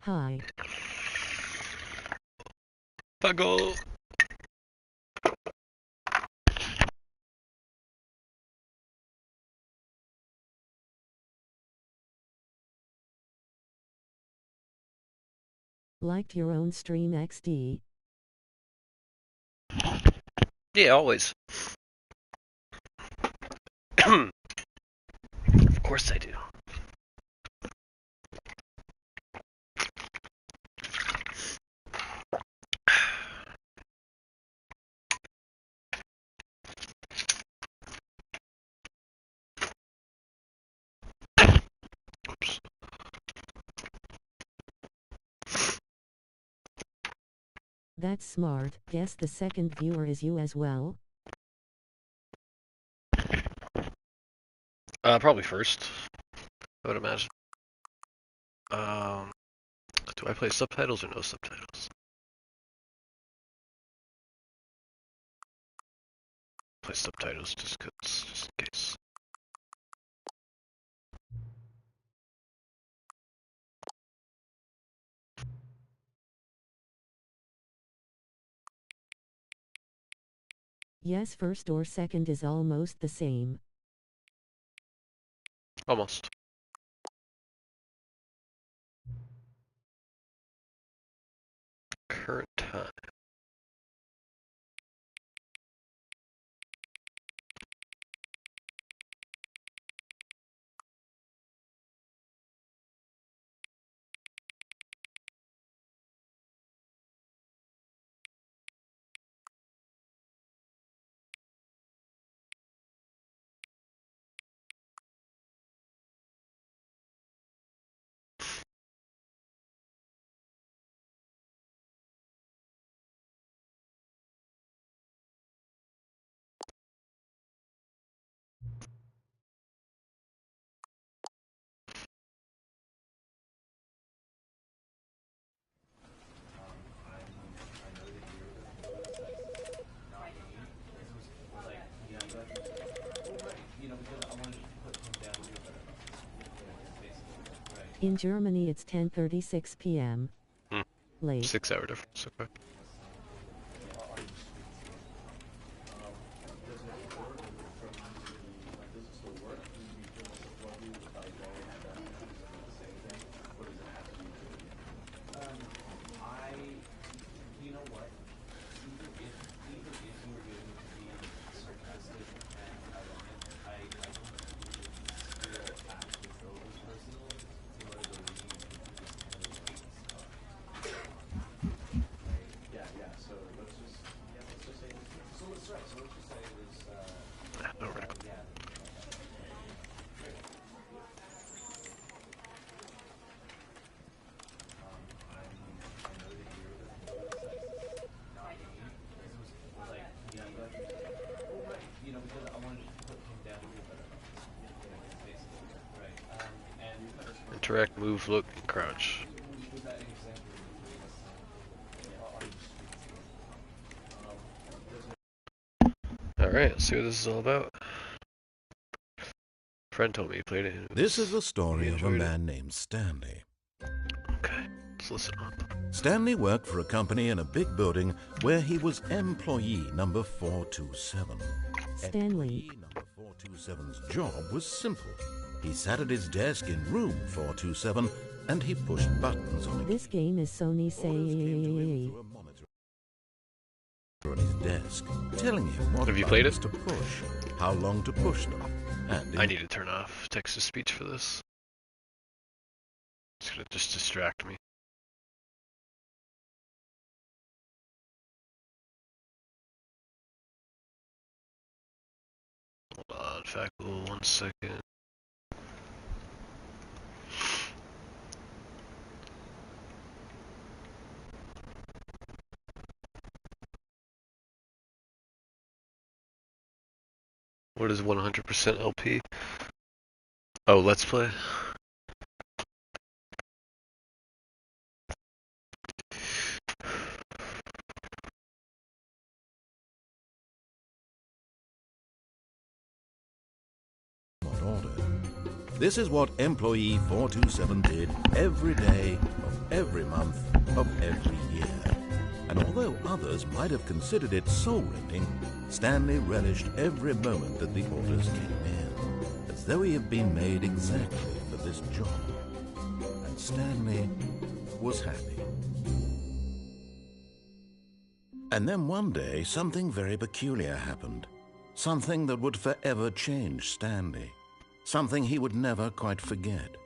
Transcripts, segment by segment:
Hi. Puggle. Liked your own stream XD? Yeah, always. Of course I do. Oops. That's smart. Guess the second viewer is you as well? Probably first, I would imagine. Do I play subtitles or no subtitles? Play subtitles just in case. Yes, first or second is almost the same. Almost. Current time. In Germany it's 10:36 p.m. Late. 6 hour difference. Okay. No reticle. Interact, move, look, and crouch. Alright, let's see what this is all about. Friend told me he played it. This is the story of a man named Stanley. Okay, let's listen up. Stanley worked for a company in a big building where he was employee number 427. Stanley. Employee number 427's job was simple. He sat at his desk in room 427 and he pushed buttons on This game is Sony say. On his desk, telling him what Have you played buttons it? to push, how long to push them, and I need to turn off text-to-speech for this. It's gonna just distract me. Hold on, Fackle, 1 second. What is 100% LP? Oh, let's play. This is what employee 427 did every day of every month of every year. And although others might have considered it soul-rending, Stanley relished every moment that the orders came in, as though he had been made exactly for this job. And Stanley was happy. And then one day, something very peculiar happened. Something that would forever change Stanley. Something he would never quite forget.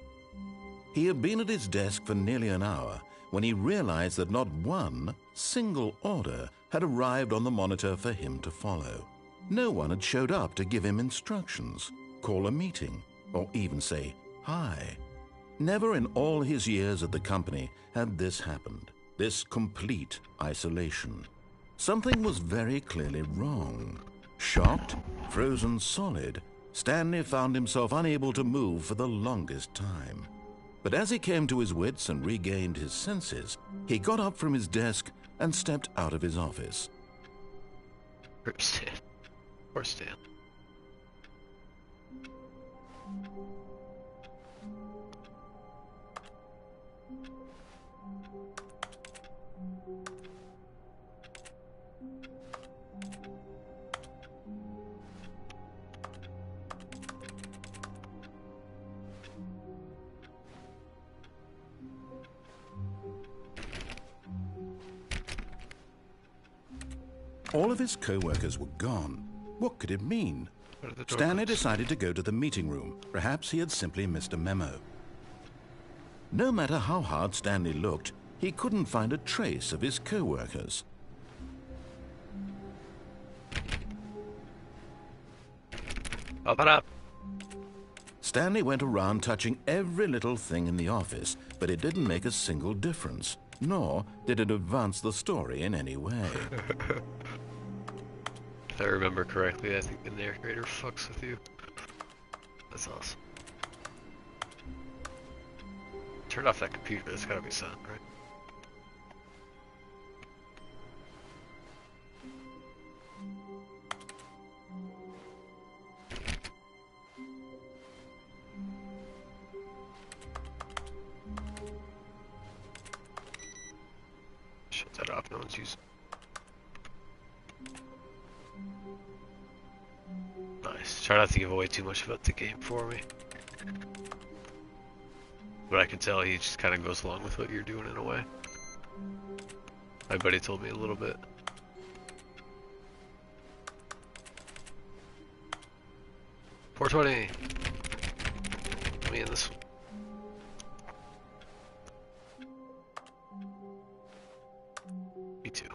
He had been at his desk for nearly an hour when he realized that not one single order had arrived on the monitor for him to follow. No one had showed up to give him instructions, call a meeting, or even say hi. Never in all his years at the company had this happened, this complete isolation. Something was very clearly wrong. Shocked, frozen solid, Stanley found himself unable to move for the longest time. But as he came to his wits and regained his senses, he got up from his desk and stepped out of his office. Rip Stan. Poor Stan. All of his co-workers were gone. What could it mean? Stanley decided to go to the meeting room. Perhaps he had simply missed a memo. No matter how hard Stanley looked, he couldn't find a trace of his co-workers. Open up. Stanley went around touching every little thing in the office, but it didn't make a single difference, nor did it advance the story in any way. If I remember correctly, I think the narrator fucks with you. That's awesome. Turn off that computer, it's gotta be silent, right? Shut that off, no one's using. Nice. Try not to give away too much about the game for me. But I can tell he just kind of goes along with what you're doing in a way. My buddy told me a little bit. $420. Me in this one. Me too.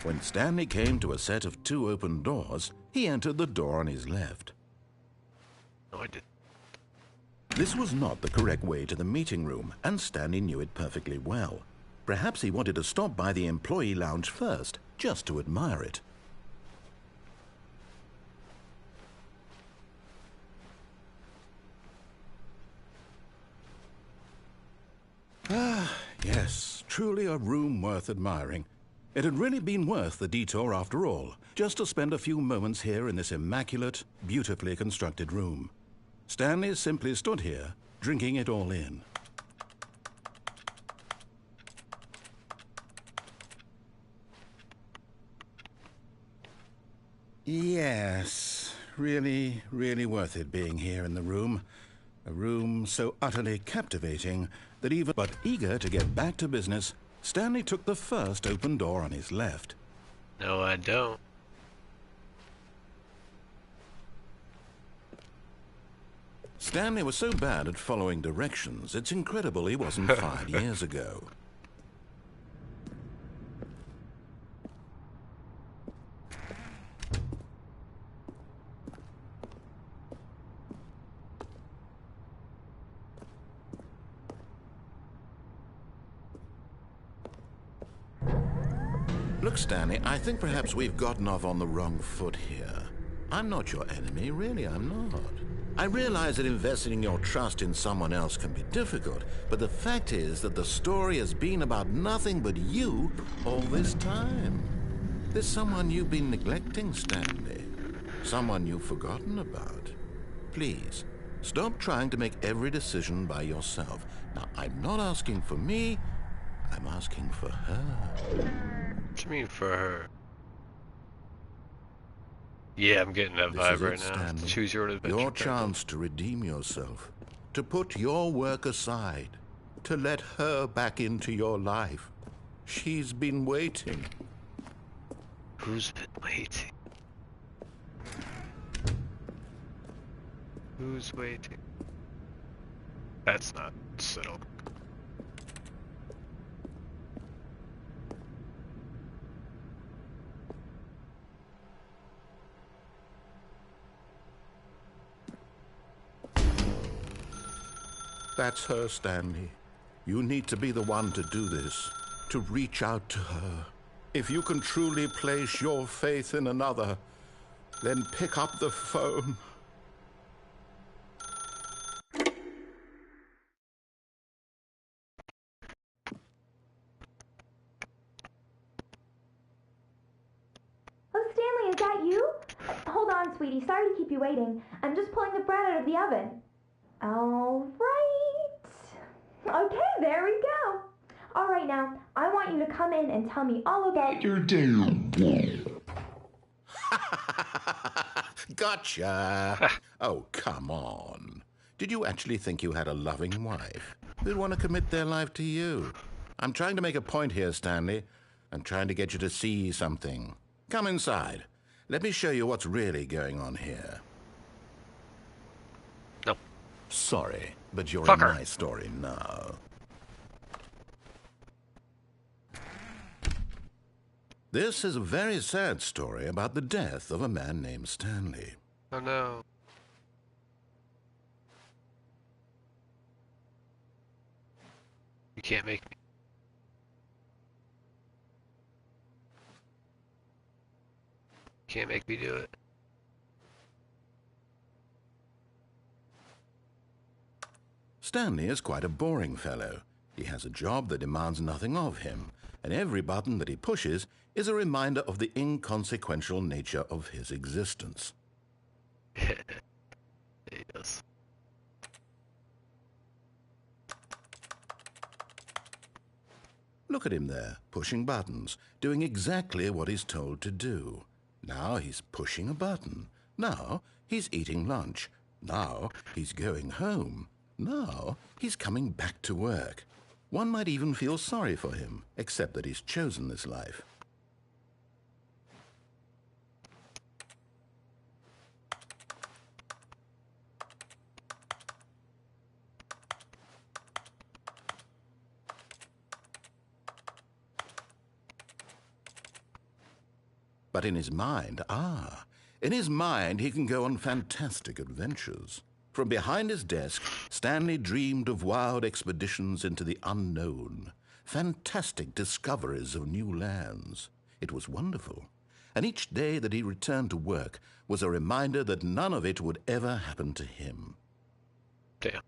When Stanley came to a set of 2 open doors, he entered the door on his left. No, I didn't. This was not the correct way to the meeting room, and Stanley knew it perfectly well. Perhaps he wanted to stop by the employee lounge first, just to admire it. Ah, yes, truly a room worth admiring. It had really been worth the detour after all, just to spend a few moments here in this immaculate, beautifully constructed room. Stanley simply stood here, drinking it all in. Yes, really, really worth it being here in the room. A room so utterly captivating that even but eager to get back to business, Stanley took the first open door on his left. No, I don't. Stanley was so bad at following directions, it's incredible he wasn't 5 years ago. Look, Stanley, I think perhaps we've gotten off on the wrong foot here. I'm not your enemy, really, I'm not. I realize that investing your trust in someone else can be difficult, but the fact is that the story has been about nothing but you all this time. There's someone you've been neglecting, Stanley. Someone you've forgotten about. Please, stop trying to make every decision by yourself. Now, I'm not asking for me, I'm asking for her. What do you mean for her? Yeah, I'm getting that This vibe is right it, now. Stanley. Choose your own adventure. Your Pebble. chance to redeem yourself, to put your work aside, to let her back into your life. She's been waiting. Who's been waiting? Who's waiting? That's not settled. That's her, Stanley. You need to be the one to do this, to reach out to her. If you can truly place your faith in another, then pick up the phone. Oh, Stanley, is that you? Hold on, sweetie. Sorry to keep you waiting. I'm just pulling the bread out of the oven. All right. Okay, there we go. All right, now, I want you to come in and tell me all about your day. Gotcha. Oh, come on. Did you actually think you had a loving wife who'd want to commit their life to you? I'm trying to make a point here, Stanley. I'm trying to get you to see something. Come inside. Let me show you what's really going on here. No. Sorry, but you're Fucker. in my story now. This is a very sad story about the death of a man named Stanley. Oh no. You can't make me. Can't make me do it. Stanley is quite a boring fellow. He has a job that demands nothing of him, and every button that he pushes is a reminder of the inconsequential nature of his existence. He does. Look at him there, pushing buttons, doing exactly what he's told to do. Now he's pushing a button. Now he's eating lunch. Now he's going home. Now he's coming back to work. One might even feel sorry for him, except that he's chosen this life. But in his mind, in his mind he can go on fantastic adventures. From behind his desk, Stanley dreamed of wild expeditions into the unknown, fantastic discoveries of new lands. It was wonderful, and each day that he returned to work was a reminder that none of it would ever happen to him. Damn.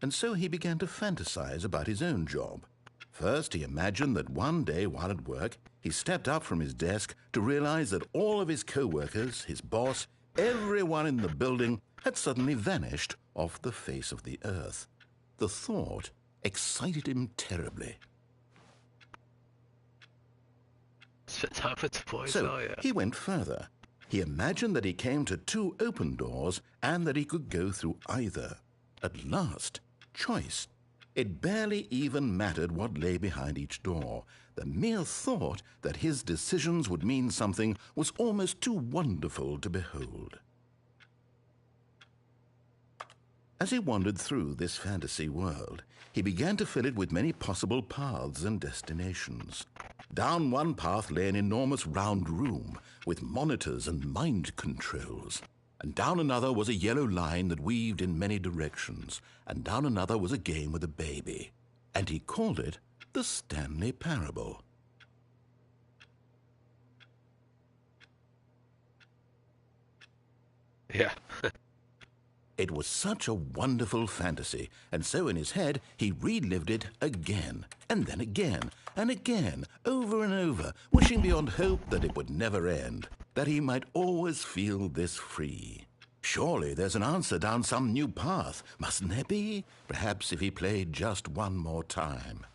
And so he began to fantasize about his own job. First, he imagined that one day while at work, he stepped up from his desk to realize that all of his co-workers, his boss, everyone in the building had suddenly vanished off the face of the earth. The thought excited him terribly. Spend time with the boys. So Oh yeah. he went further. He imagined that he came to two open doors and that he could go through either. At last, choice. It barely even mattered what lay behind each door. The mere thought that his decisions would mean something was almost too wonderful to behold. As he wandered through this fantasy world, he began to fill it with many possible paths and destinations. Down one path lay an enormous round room with monitors and mind controls. And down another was a yellow line that weaved in many directions, and down another was a game with a baby. And he called it the Stanley Parable. Yeah. It was such a wonderful fantasy, and so in his head he relived it again, and then again, and again, over and over, wishing beyond hope that it would never end, that he might always feel this free. Surely there's an answer down some new path, mustn't there be? Perhaps if he played just one more time.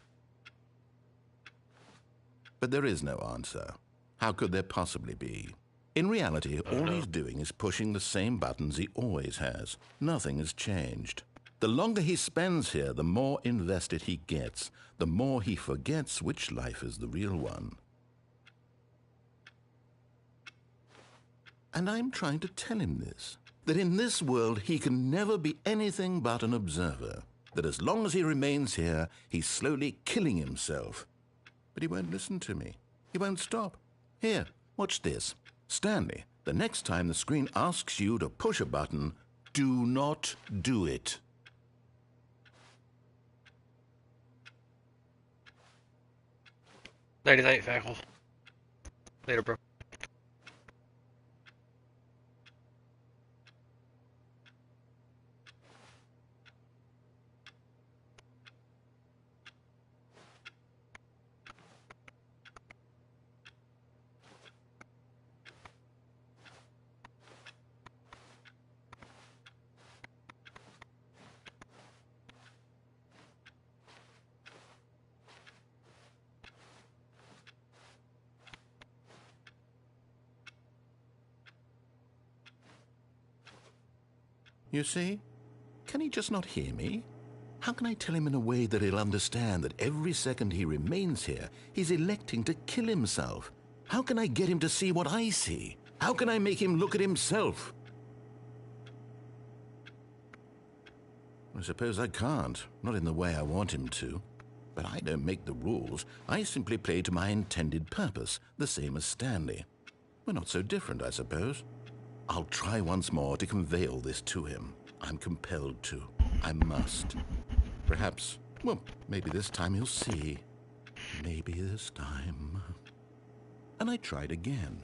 But there is no answer. How could there possibly be? In reality, all he's doing is pushing the same buttons he always has. Nothing has changed. The longer he spends here, the more invested he gets, the more he forgets which life is the real one. And I'm trying to tell him this, that in this world he can never be anything but an observer, that as long as he remains here, he's slowly killing himself. But he won't listen to me. He won't stop. Here, watch this. Stanley, the next time the screen asks you to push a button, do not do it. Nighty-night, Fackle. Later, bro. You see? Can he just not hear me? How can I tell him in a way that he'll understand that every second he remains here, he's electing to kill himself? How can I get him to see what I see? How can I make him look at himself? I suppose I can't, not in the way I want him to. But I don't make the rules. I simply play to my intended purpose, the same as Stanley. We're not so different, I suppose. I'll try once more to convey all this to him. I'm compelled to. I must. Perhaps, well, maybe this time he'll see. Maybe this time. And I tried again,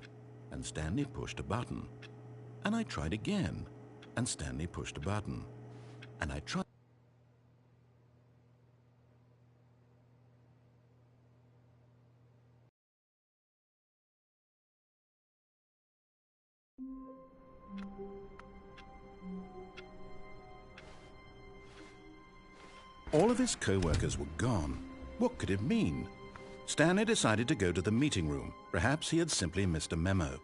and Stanley pushed a button. And I tried again, and Stanley pushed a button. And I tried. All of his co-workers were gone. What could it mean? Stanley decided to go to the meeting room. Perhaps he had simply missed a memo.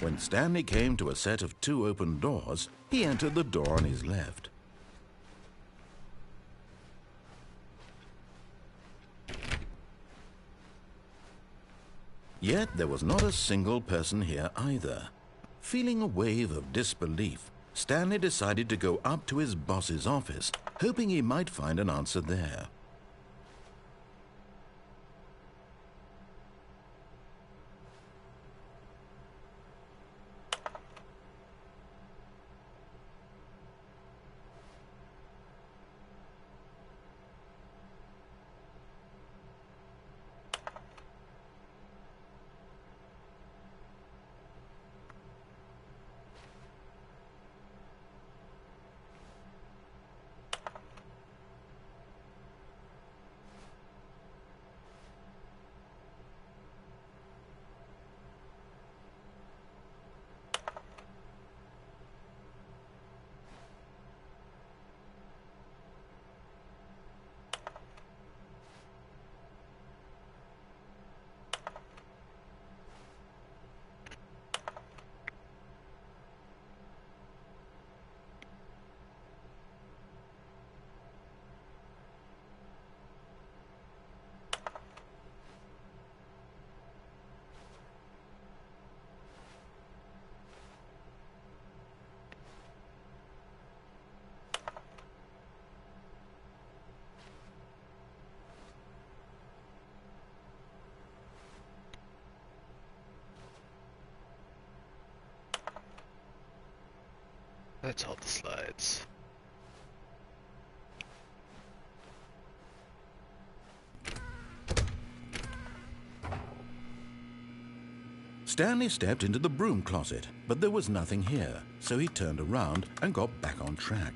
When Stanley came to a set of 2 open doors, he entered the door on his left. Yet there was not a single person here either. Feeling a wave of disbelief, Stanley decided to go up to his boss's office, hoping he might find an answer there. That's all the slides. Stanley stepped into the broom closet, but there was nothing here, so he turned around and got back on track.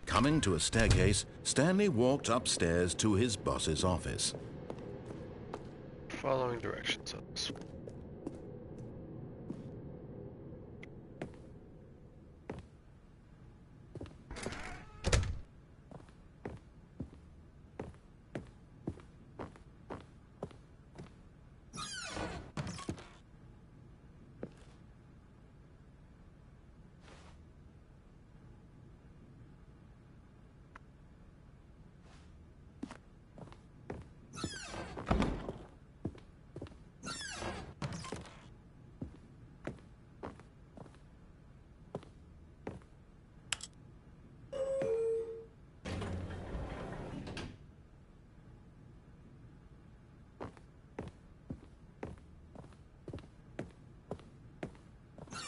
Coming to a staircase, Stanley walked upstairs to his boss's office. Following directions on this one.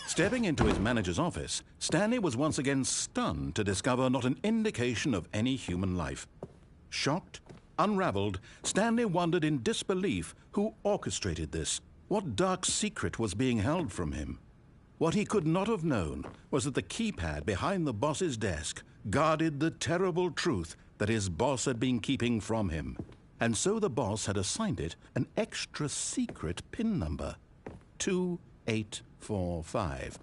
Stepping into his manager's office, Stanley was once again stunned to discover not an indication of any human life. Shocked, unraveled, Stanley wondered in disbelief who orchestrated this. What dark secret was being held from him? What he could not have known was that the keypad behind the boss's desk guarded the terrible truth that his boss had been keeping from him. And so the boss had assigned it an extra secret PIN number, 2845.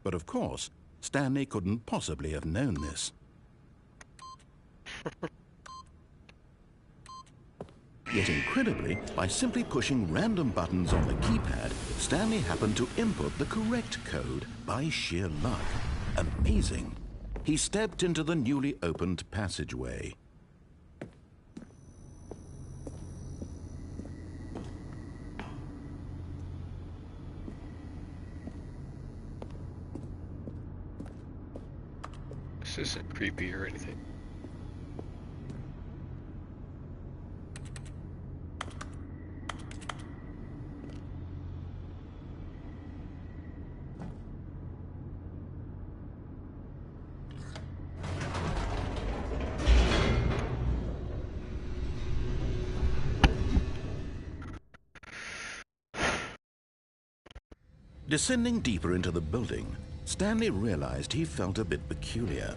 But of course, Stanley couldn't possibly have known this. Yet incredibly, by simply pushing random buttons on the keypad, Stanley happened to input the correct code by sheer luck. Amazing. He stepped into the newly opened passageway. This isn't creepy or anything. Descending deeper into the building, Stanley realized he felt a bit peculiar.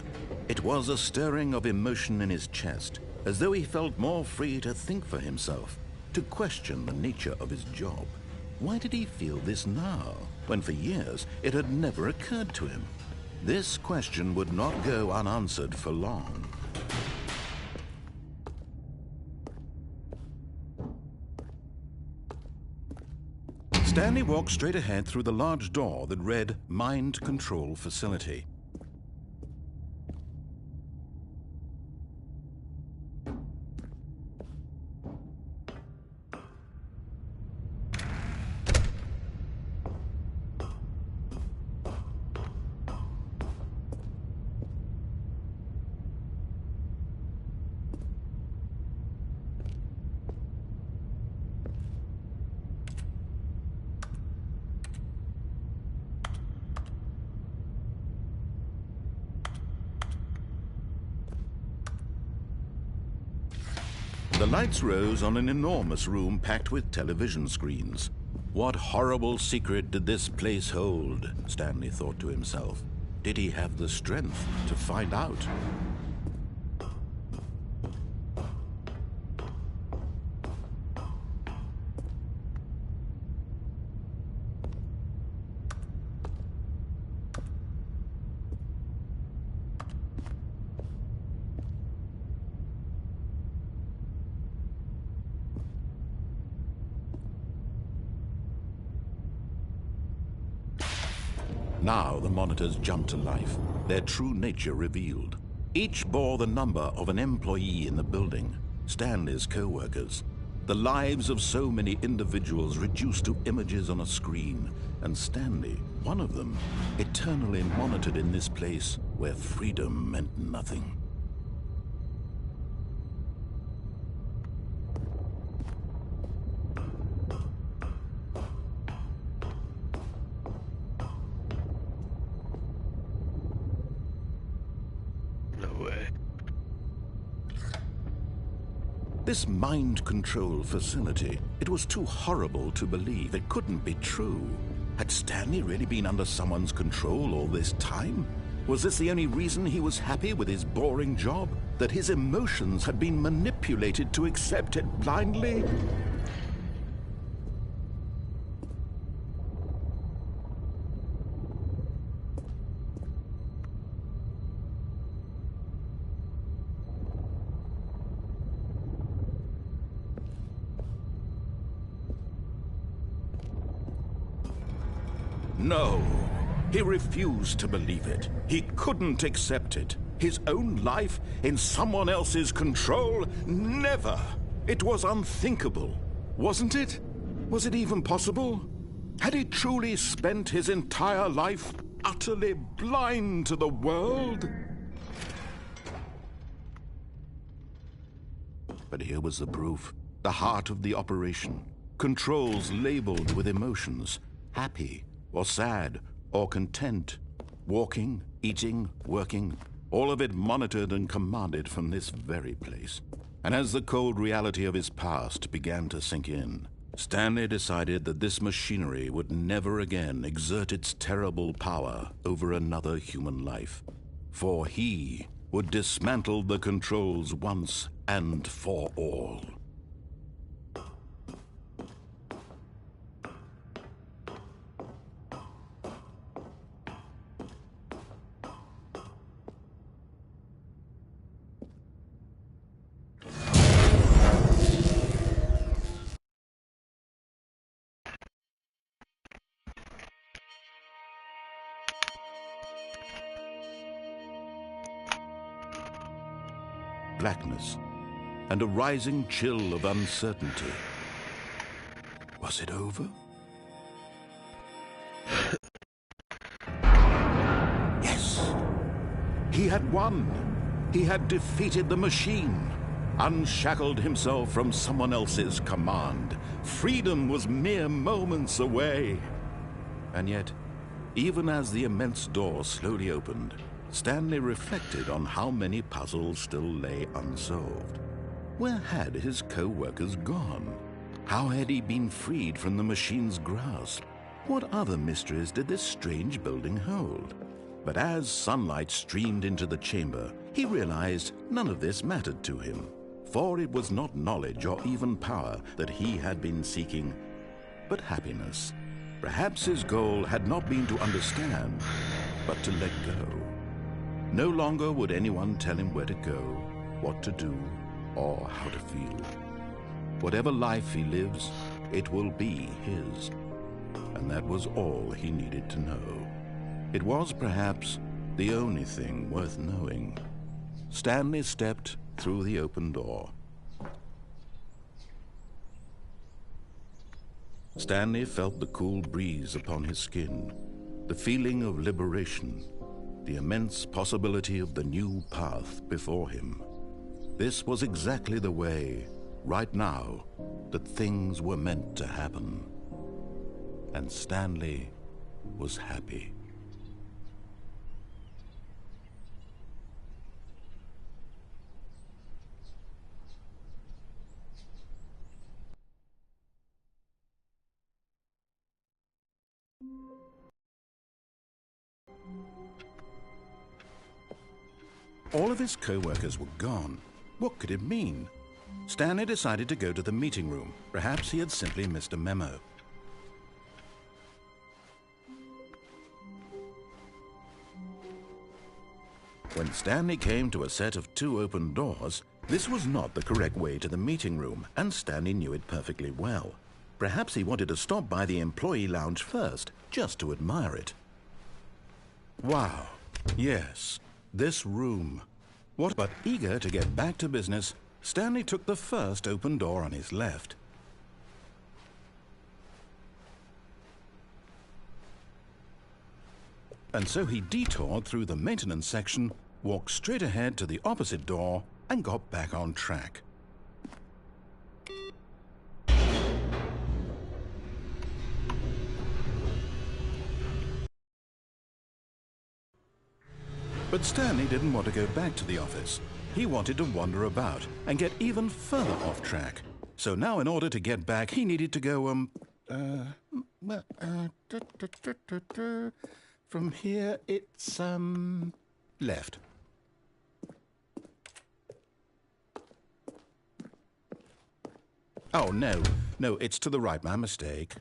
It was a stirring of emotion in his chest, as though he felt more free to think for himself, to question the nature of his job. Why did he feel this now, when for years it had never occurred to him? This question would not go unanswered for long. Stanley walked straight ahead through the large door that read Mind Control Facility. The lights rose on an enormous room packed with television screens. What horrible secret did this place hold? Stanley thought to himself. Did he have the strength to find out? Now the monitors jumped to life, their true nature revealed. Each bore the number of an employee in the building, Stanley's co-workers. The lives of so many individuals reduced to images on a screen, and Stanley, one of them, eternally monitored in this place where freedom meant nothing. This mind control facility, it was too horrible to believe. It couldn't be true. Had Stanley really been under someone's control all this time? Was this the only reason he was happy with his boring job? That his emotions had been manipulated to accept it blindly? No, he refused to believe it. He couldn't accept it. His own life in someone else's control? Never! It was unthinkable, wasn't it? Was it even possible? Had he truly spent his entire life utterly blind to the world? But here was the proof. The heart of the operation. Controls labeled with emotions. Happy, or sad, or content. Walking, eating, working. All of it monitored and commanded from this very place. And as the cold reality of his past began to sink in, Stanley decided that this machinery would never again exert its terrible power over another human life. For he would dismantle the controls once and for all. Blackness, and a rising chill of uncertainty. Was it over? Yes! He had won! He had defeated the machine, unshackled himself from someone else's command. Freedom was mere moments away. And yet, even as the immense door slowly opened, Stanley reflected on how many puzzles still lay unsolved. Where had his co-workers gone? How had he been freed from the machine's grasp? What other mysteries did this strange building hold? But as sunlight streamed into the chamber, he realized none of this mattered to him, for it was not knowledge or even power that he had been seeking, but happiness. Perhaps his goal had not been to understand, but to let go. No longer would anyone tell him where to go, what to do, or how to feel. Whatever life he lives, it will be his. And that was all he needed to know. It was perhaps the only thing worth knowing. Stanley stepped through the open door. Stanley felt the cool breeze upon his skin, the feeling of liberation, the immense possibility of the new path before him. This was exactly the way, right now, that things were meant to happen. And Stanley was happy. All of his co-workers were gone. What could it mean? Stanley decided to go to the meeting room. Perhaps he had simply missed a memo. When Stanley came to a set of 2 open doors, this was not the correct way to the meeting room, and Stanley knew it perfectly well. Perhaps he wanted to stop by the employee lounge first, just to admire it. Wow, yes. This room. But eager to get back to business, Stanley took the first open door on his left. And so he detoured through the maintenance section, walked straight ahead to the opposite door, and got back on track. But Stanley didn't want to go back to the office. He wanted to wander about and get even further off track. So now in order to get back, he needed to go, from here it's, left. Oh, no, it's to the right, my mistake.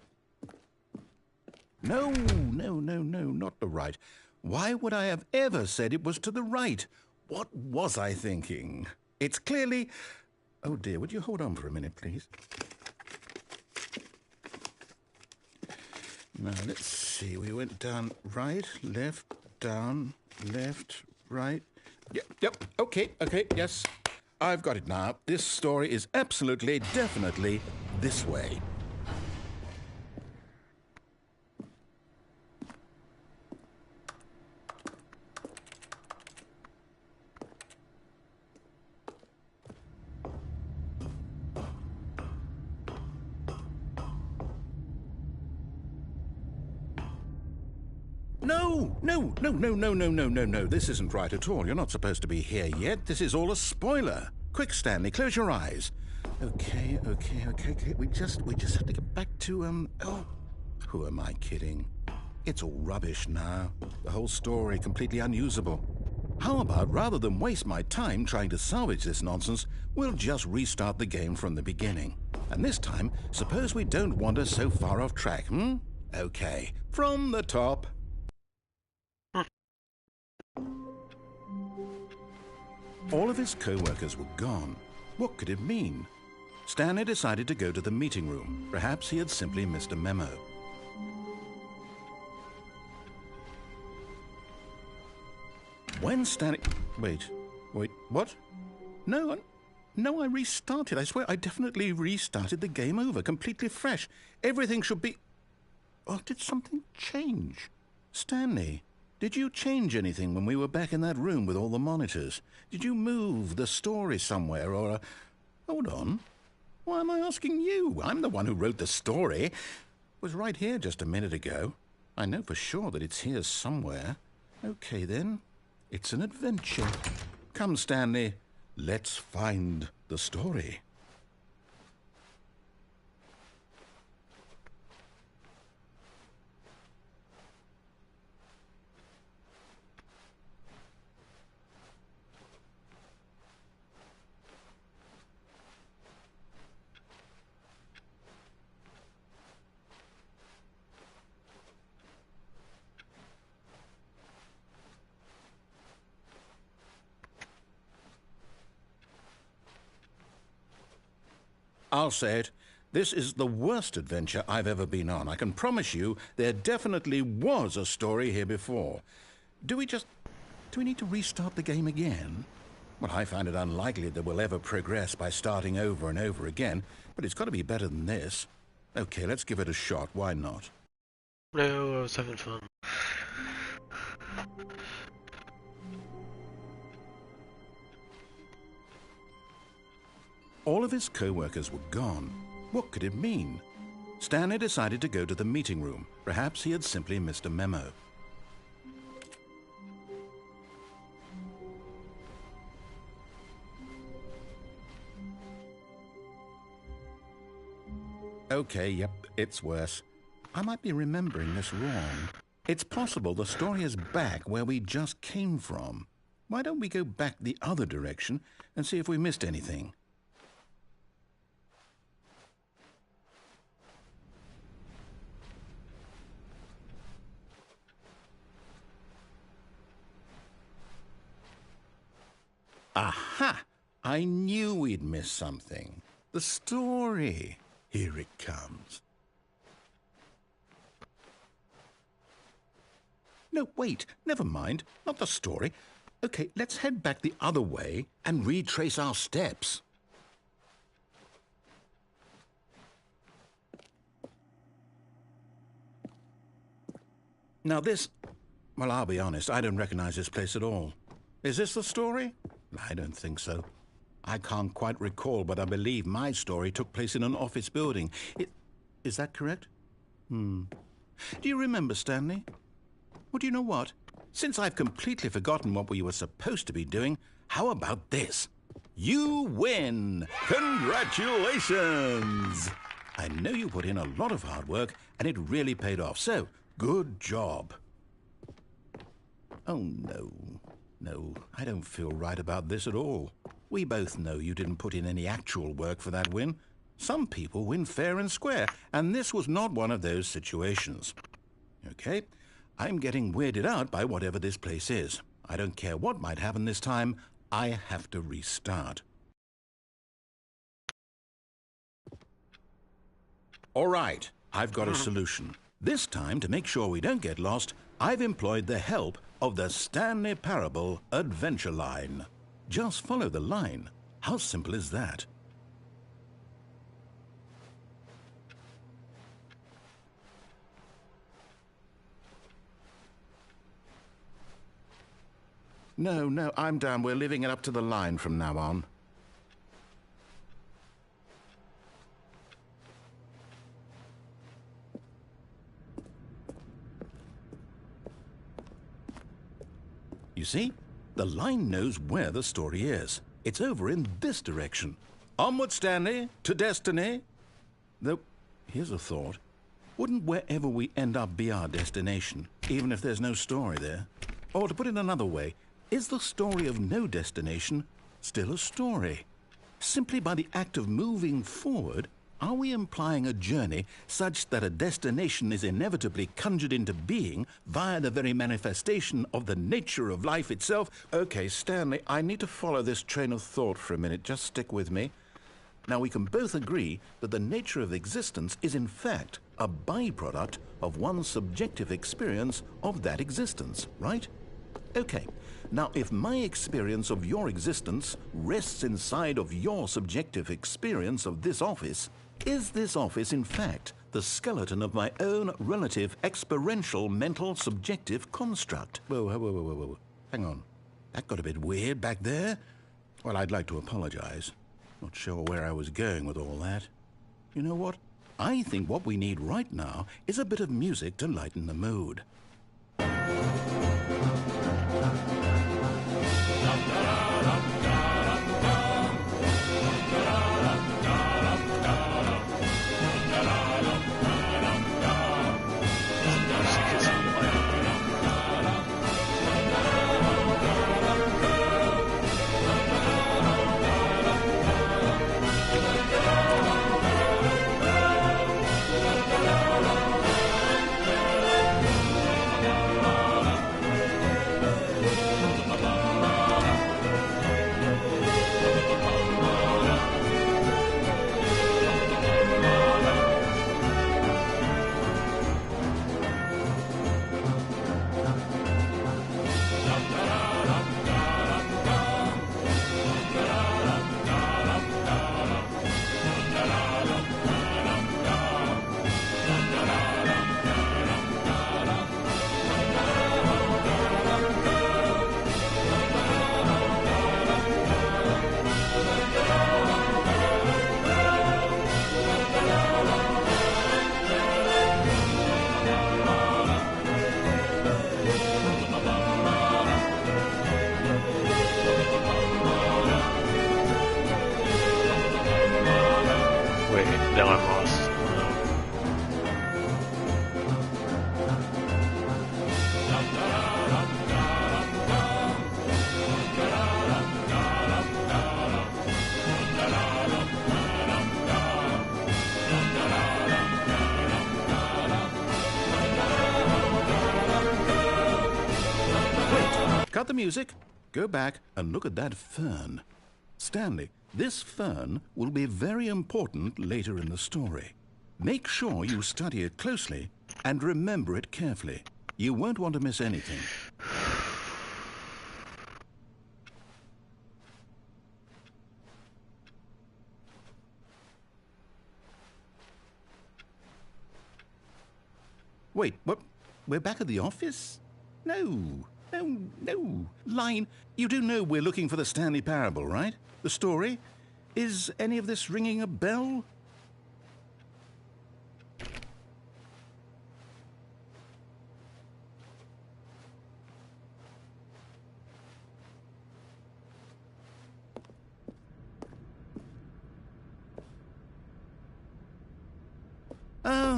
No, not the right. Why would I have ever said it was to the right? What was I thinking? It's clearly... Oh dear, would you hold on for a minute, please? Now, let's see. We went down right, left, down, left, right. Yep, okay, yes. I've got it now. This story is absolutely, definitely this way. No. This isn't right at all. You're not supposed to be here yet. This is all a spoiler. Quick, Stanley, close your eyes. Okay. We just have to get back to, oh, who am I kidding? It's all rubbish now. The whole story completely unusable. How about, rather than waste my time trying to salvage this nonsense, we'll just restart the game from the beginning. And this time, suppose we don't wander so far off track, Okay, from the top. All of his co-workers were gone. What could it mean? Stanley decided to go to the meeting room. Perhaps he had simply missed a memo. When Stanley... Wait, what? No, I restarted. I swear I definitely restarted the game over, completely fresh. Everything should be... Oh, did something change? Stanley... Did you change anything when we were back in that room with all the monitors? Did you move the story somewhere or... Hold on. Why am I asking you? I'm the one who wrote the story. It was right here just a minute ago. I know for sure that it's here somewhere. Okay, then. It's an adventure. Come, Stanley. Let's find the story. I'll say it. This is the worst adventure I've ever been on. I can promise you there definitely was a story here before. Do we need to restart the game again? Well, I find it unlikely that we'll ever progress by starting over and over again, but it's got to be better than this. Okay, let's give it a shot. Why not? No, I was having fun. All of his co-workers were gone. What could it mean? Stanley decided to go to the meeting room. Perhaps he had simply missed a memo. Okay, yep, it's worse. I might be remembering this wrong. It's possible the story is back where we just came from. Why don't we go back the other direction and see if we missed anything? Aha! I knew we'd missed something. The story. Here it comes. No, wait. Never mind. Not the story. Okay, let's head back the other way and retrace our steps. Now this... Well, I'll be honest. I don't recognize this place at all. Is this the story? I don't think so. I can't quite recall, but I believe my story took place in an office building. Is that correct? Do you remember, Stanley? Well, do you know what? Since I've completely forgotten what we were supposed to be doing, How about this? You win! Congratulations! I know you put in a lot of hard work, and it really paid off, so good job. Oh, no. No, I don't feel right about this at all. We both know you didn't put in any actual work for that win. Some people win fair and square, and this was not one of those situations. Okay, I'm getting weirded out by whatever this place is. I don't care what might happen this time, I have to restart. All right, I've got a solution. This time, to make sure we don't get lost, I've employed the help of the Stanley Parable Adventure Line. Just follow the line. How simple is that? No, I'm down. We're leaving it up to the line from now on. You see? The line knows where the story is. It's over in this direction. Onward, Stanley, to destiny. Though, here's a thought. Wouldn't wherever we end up be our destination, even if there's no story there? Or to put it another way, is the story of no destination still a story? Simply by the act of moving forward, are we implying a journey such that a destination is inevitably conjured into being via the very manifestation of the nature of life itself? Okay, Stanley, I need to follow this train of thought for a minute. Just stick with me. Now, we can both agree that the nature of existence is in fact a byproduct of one's subjective experience of that existence, right? Okay, now if my experience of your existence rests inside of your subjective experience of this office, is this office in fact the skeleton of my own relative experiential mental subjective construct? Whoa. Hang on. That got a bit weird back there. Well, I'd like to apologize. Not sure where I was going with all that. You know what? I think what we need right now is a bit of music to lighten the mood. Now I'm lost. Cut the music, go back and look at that fern. Stanley, this fern will be very important later in the story. Make sure you study it closely and remember it carefully. You won't want to miss anything. Wait, what? We're back at the office? No. Line, you do know we're looking for the Stanley Parable, right? The story? Is any of this ringing a bell? Oh,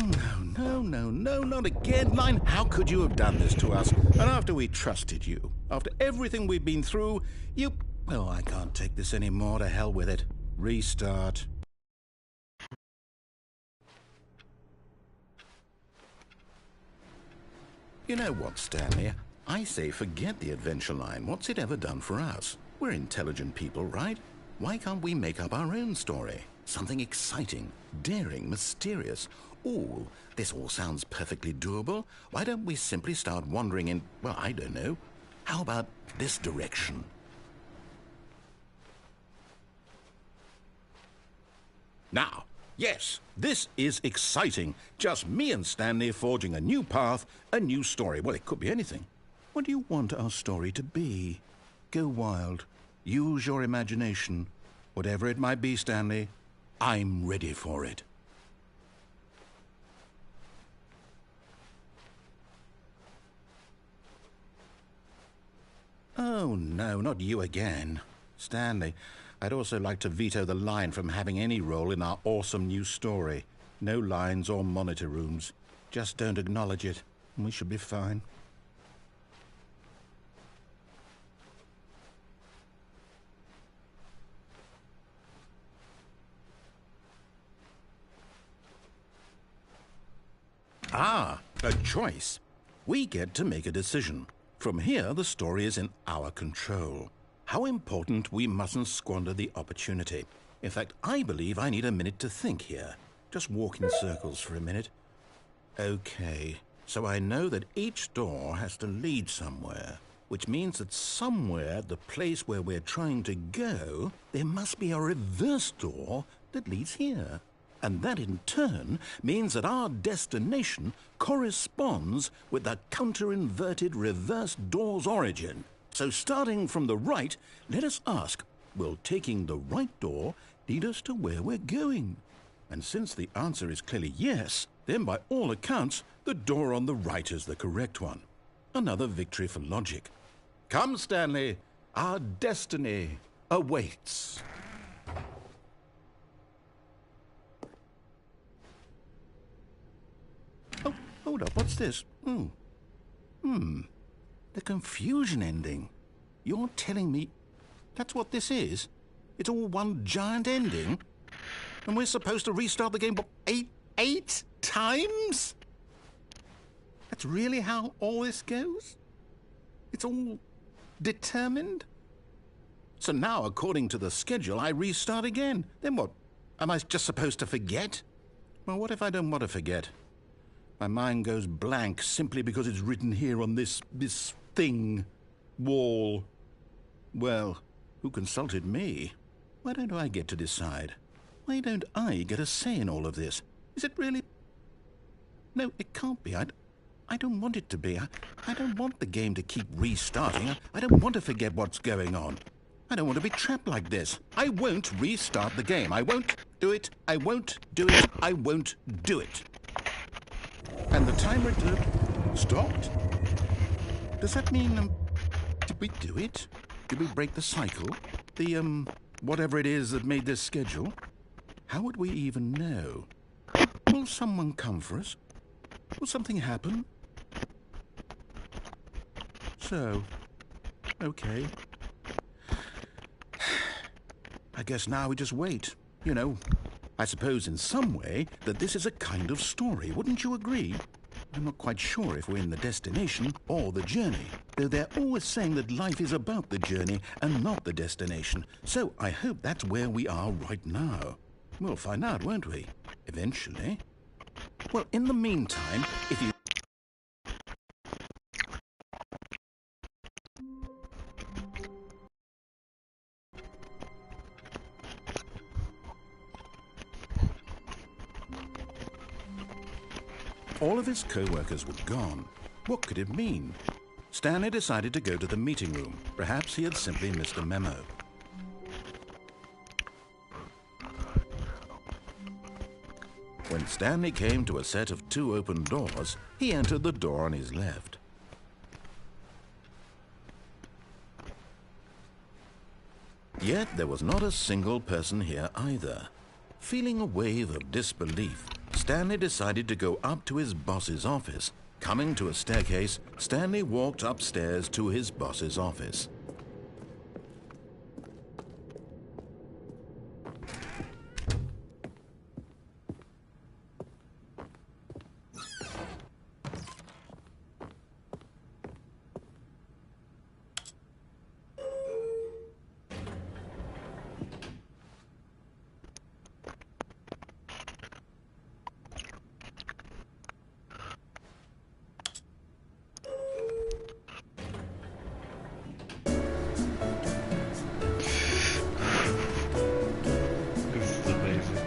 no, not again, Line. How could you have done this to us? And after we trusted you, after everything we've been through, you... Well, I can't take this anymore. To hell with it. Restart. You know what, Stanley? I say forget the adventure line. What's it ever done for us? We're intelligent people, right? Why can't we make up our own story? Something exciting, daring, mysterious. Ooh, this all sounds perfectly doable. Why don't we simply start wandering in, well, I don't know. How about this direction? Now, yes, this is exciting. Just me and Stanley forging a new path, a new story. Well, it could be anything. What do you want our story to be? Go wild. Use your imagination. Whatever it might be, Stanley, I'm ready for it. Oh, no, not you again. Stanley, I'd also like to veto the line from having any role in our awesome new story. No lines or monitor rooms. Just don't acknowledge it, and we should be fine. Ah, a choice. We get to make a decision. From here, the story is in our control. How important we mustn't squander the opportunity. In fact, I believe I need a minute to think here. Just walk in circles for a minute. Okay, so I know that each door has to lead somewhere, which means that somewhere, the place where we're trying to go, there must be a reverse door that leads here. And that in turn means that our destination corresponds with the counter-inverted reverse door's origin. So starting from the right, let us ask, will taking the right door lead us to where we're going? And since the answer is clearly yes, then by all accounts, the door on the right is the correct one. Another victory for logic. Come, Stanley, our destiny awaits. Oh, hold up, what's this? The confusion ending. You're telling me that's what this is? It's all one giant ending? And we're supposed to restart the game, what, eight times? That's really how all this goes? It's all determined? So now, according to the schedule, I restart again. Then what? Am I just supposed to forget? Well, what if I don't want to forget? My mind goes blank simply because it's written here on this thing, wall. Well, who consulted me? Why don't I get to decide? Why don't I get a say in all of this? Is it really? No, it can't be. I don't want it to be. I don't want the game to keep restarting. I don't want to forget what's going on. I don't want to be trapped like this. I won't restart the game. I won't do it. I won't do it. I won't do it. And the timer stopped? Does that mean, did we do it? Did we break the cycle? The, whatever it is that made this schedule? How would we even know? Will someone come for us? Will something happen? So, okay. I guess now we just wait. You know, I suppose in some way that this is a kind of story, wouldn't you agree? I'm not quite sure if we're in the destination or the journey, though they're always saying that life is about the journey and not the destination. So I hope that's where we are right now. We'll find out, won't we? Eventually. Well, in the meantime, if you... All of his co-workers were gone. What could it mean? Stanley decided to go to the meeting room. Perhaps he had simply missed a memo. When Stanley came to a set of 2 open doors, he entered the door on his left. Yet there was not a single person here either. Feeling a wave of disbelief, Stanley decided to go up to his boss's office. Coming to a staircase, Stanley walked upstairs to his boss's office. This is amazing.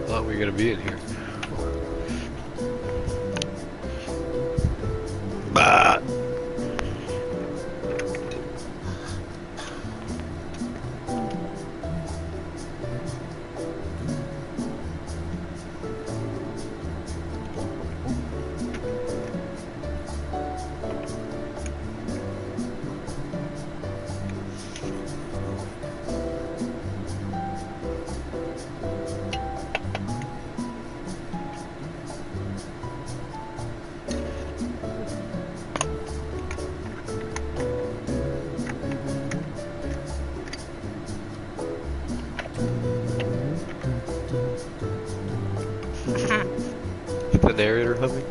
How long are we gonna be in here? Bah. The narrator humming.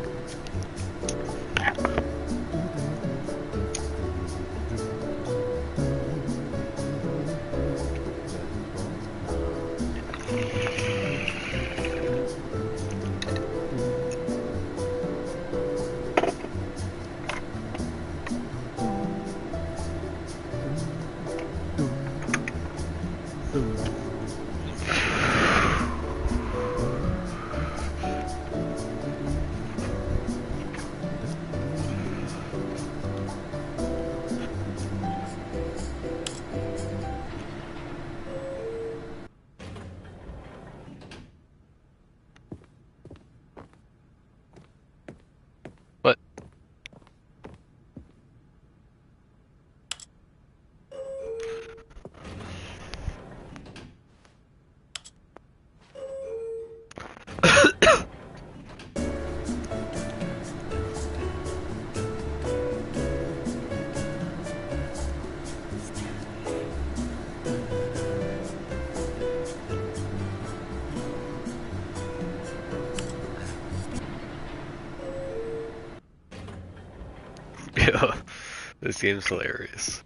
What? Yeah, this game's hilarious.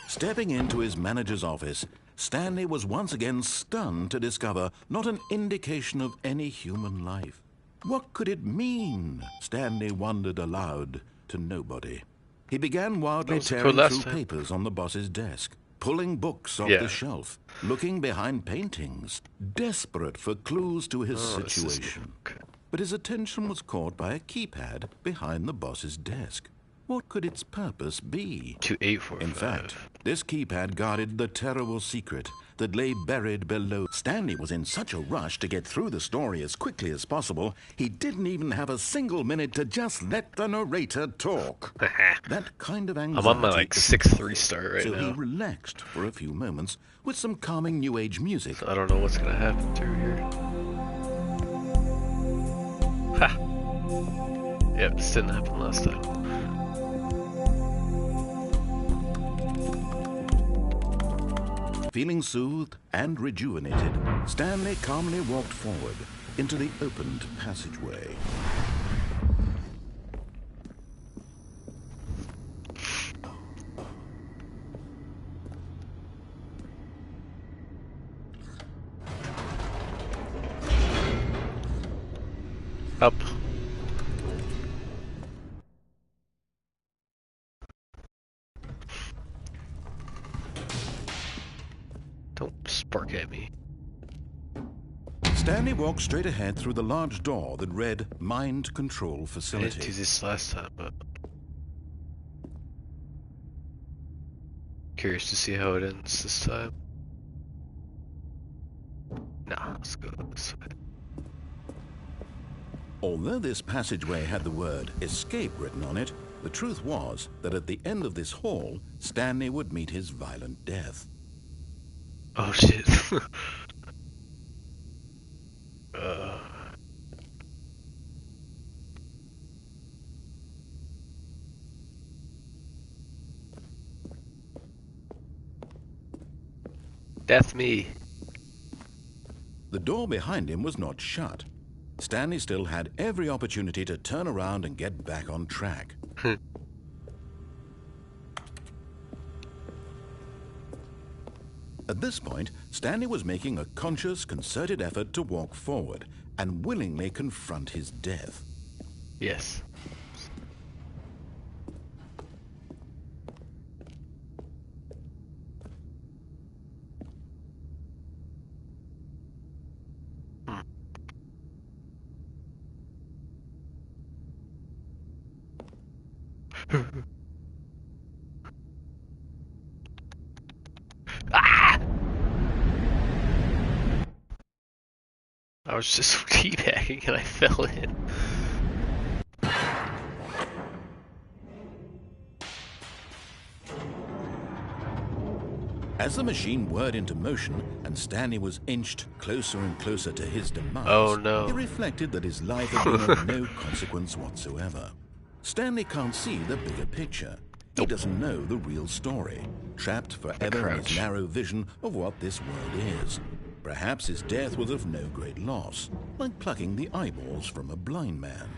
Stepping into his manager's office, Stanley was once again stunned to discover not an indication of any human life. What could it mean? Stanley wondered aloud to nobody. He began wildly tearing through papers on the boss's desk, pulling books off the shelf, looking behind paintings, desperate for clues to his situation. But his attention was caught by a keypad behind the boss's desk. What could its purpose be? 2845. In fact, this keypad guarded the terrible secret that lay buried below. Stanley was in such a rush to get through the story as quickly as possible, he didn't even have a single minute to just let the narrator talk. That kind of anxiety. I'm on my like 6-3 start right so now. He relaxed for a few moments with some calming new age music. So I don't know what's gonna happen through here. Ha! Yep, this didn't happen last time. Feeling soothed and rejuvenated, Stanley calmly walked forward into the opened passageway. Up. Don't spark at me. Stanley walked straight ahead through the large door that read Mind Control I Facility. didn't do this last time, but... Curious to see how it ends this time. Nah, let's go this way. Although this passageway had the word escape written on it, the truth was that at the end of this hall, Stanley would meet his violent death. Oh shit. uh, Death me. The door behind him was not shut. Stanley still had every opportunity to turn around and get back on track. At this point, Stanley was making a conscious, concerted effort to walk forward and willingly confront his death. Yes. Ah! I was just teabagging and I fell in. As the machine whirred into motion and Stanley was inched closer and closer to his demise, Oh, no. he reflected that his life had been of no consequence whatsoever. Stanley can't see the bigger picture. He doesn't know the real story, trapped forever in his narrow vision of what this world is. Perhaps his death was of no great loss, like plucking the eyeballs from a blind man.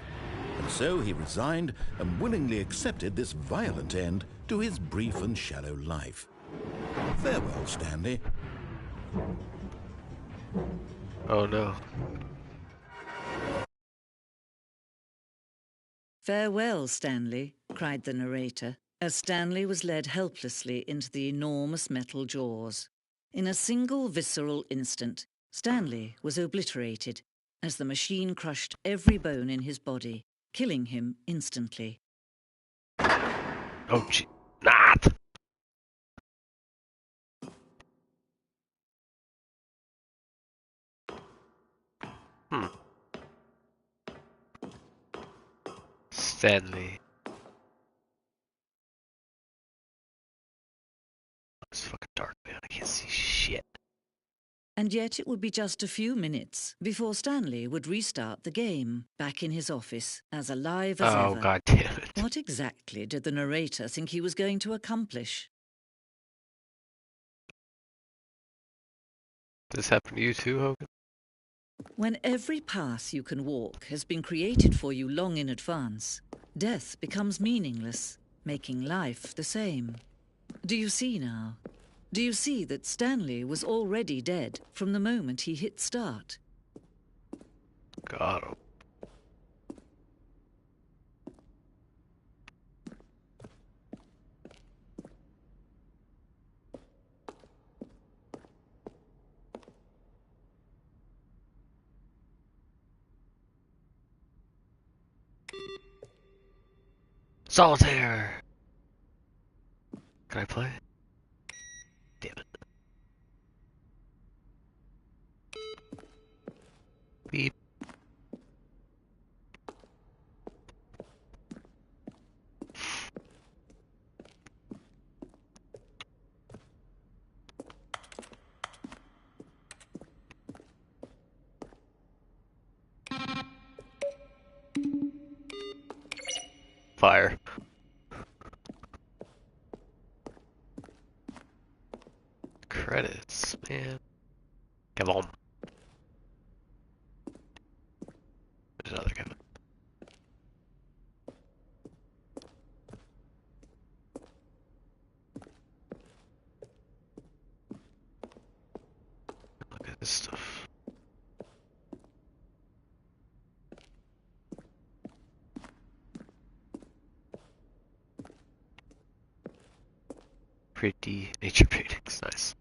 And so he resigned and willingly accepted this violent end to his brief and shallow life. Farewell, Stanley. Oh no. "Farewell, Stanley," cried the narrator, as Stanley was led helplessly into the enormous metal jaws. In a single visceral instant, Stanley was obliterated as the machine crushed every bone in his body, killing him instantly. Oh gee. Not! Stanley. It's fucking dark, man. I can't see shit. And yet it would be just a few minutes before Stanley would restart the game, back in his office, as alive as Oh, ever. god damn it. What exactly did the narrator think he was going to accomplish? This happened to you too, Hogan? When every path you can walk has been created for you long in advance, death becomes meaningless, making life the same. Do you see now? Do you see that Stanley was already dead from the moment he hit start? Got him. Solitaire! Can I play? Damn it. Beep. Fire. Credits, man. Come on. There's another Kevin. Look at this stuff. Pretty nature paintings, nice.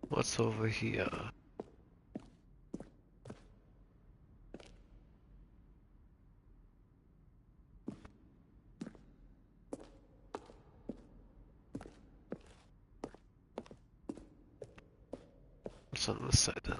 What's over here? what's on this side then.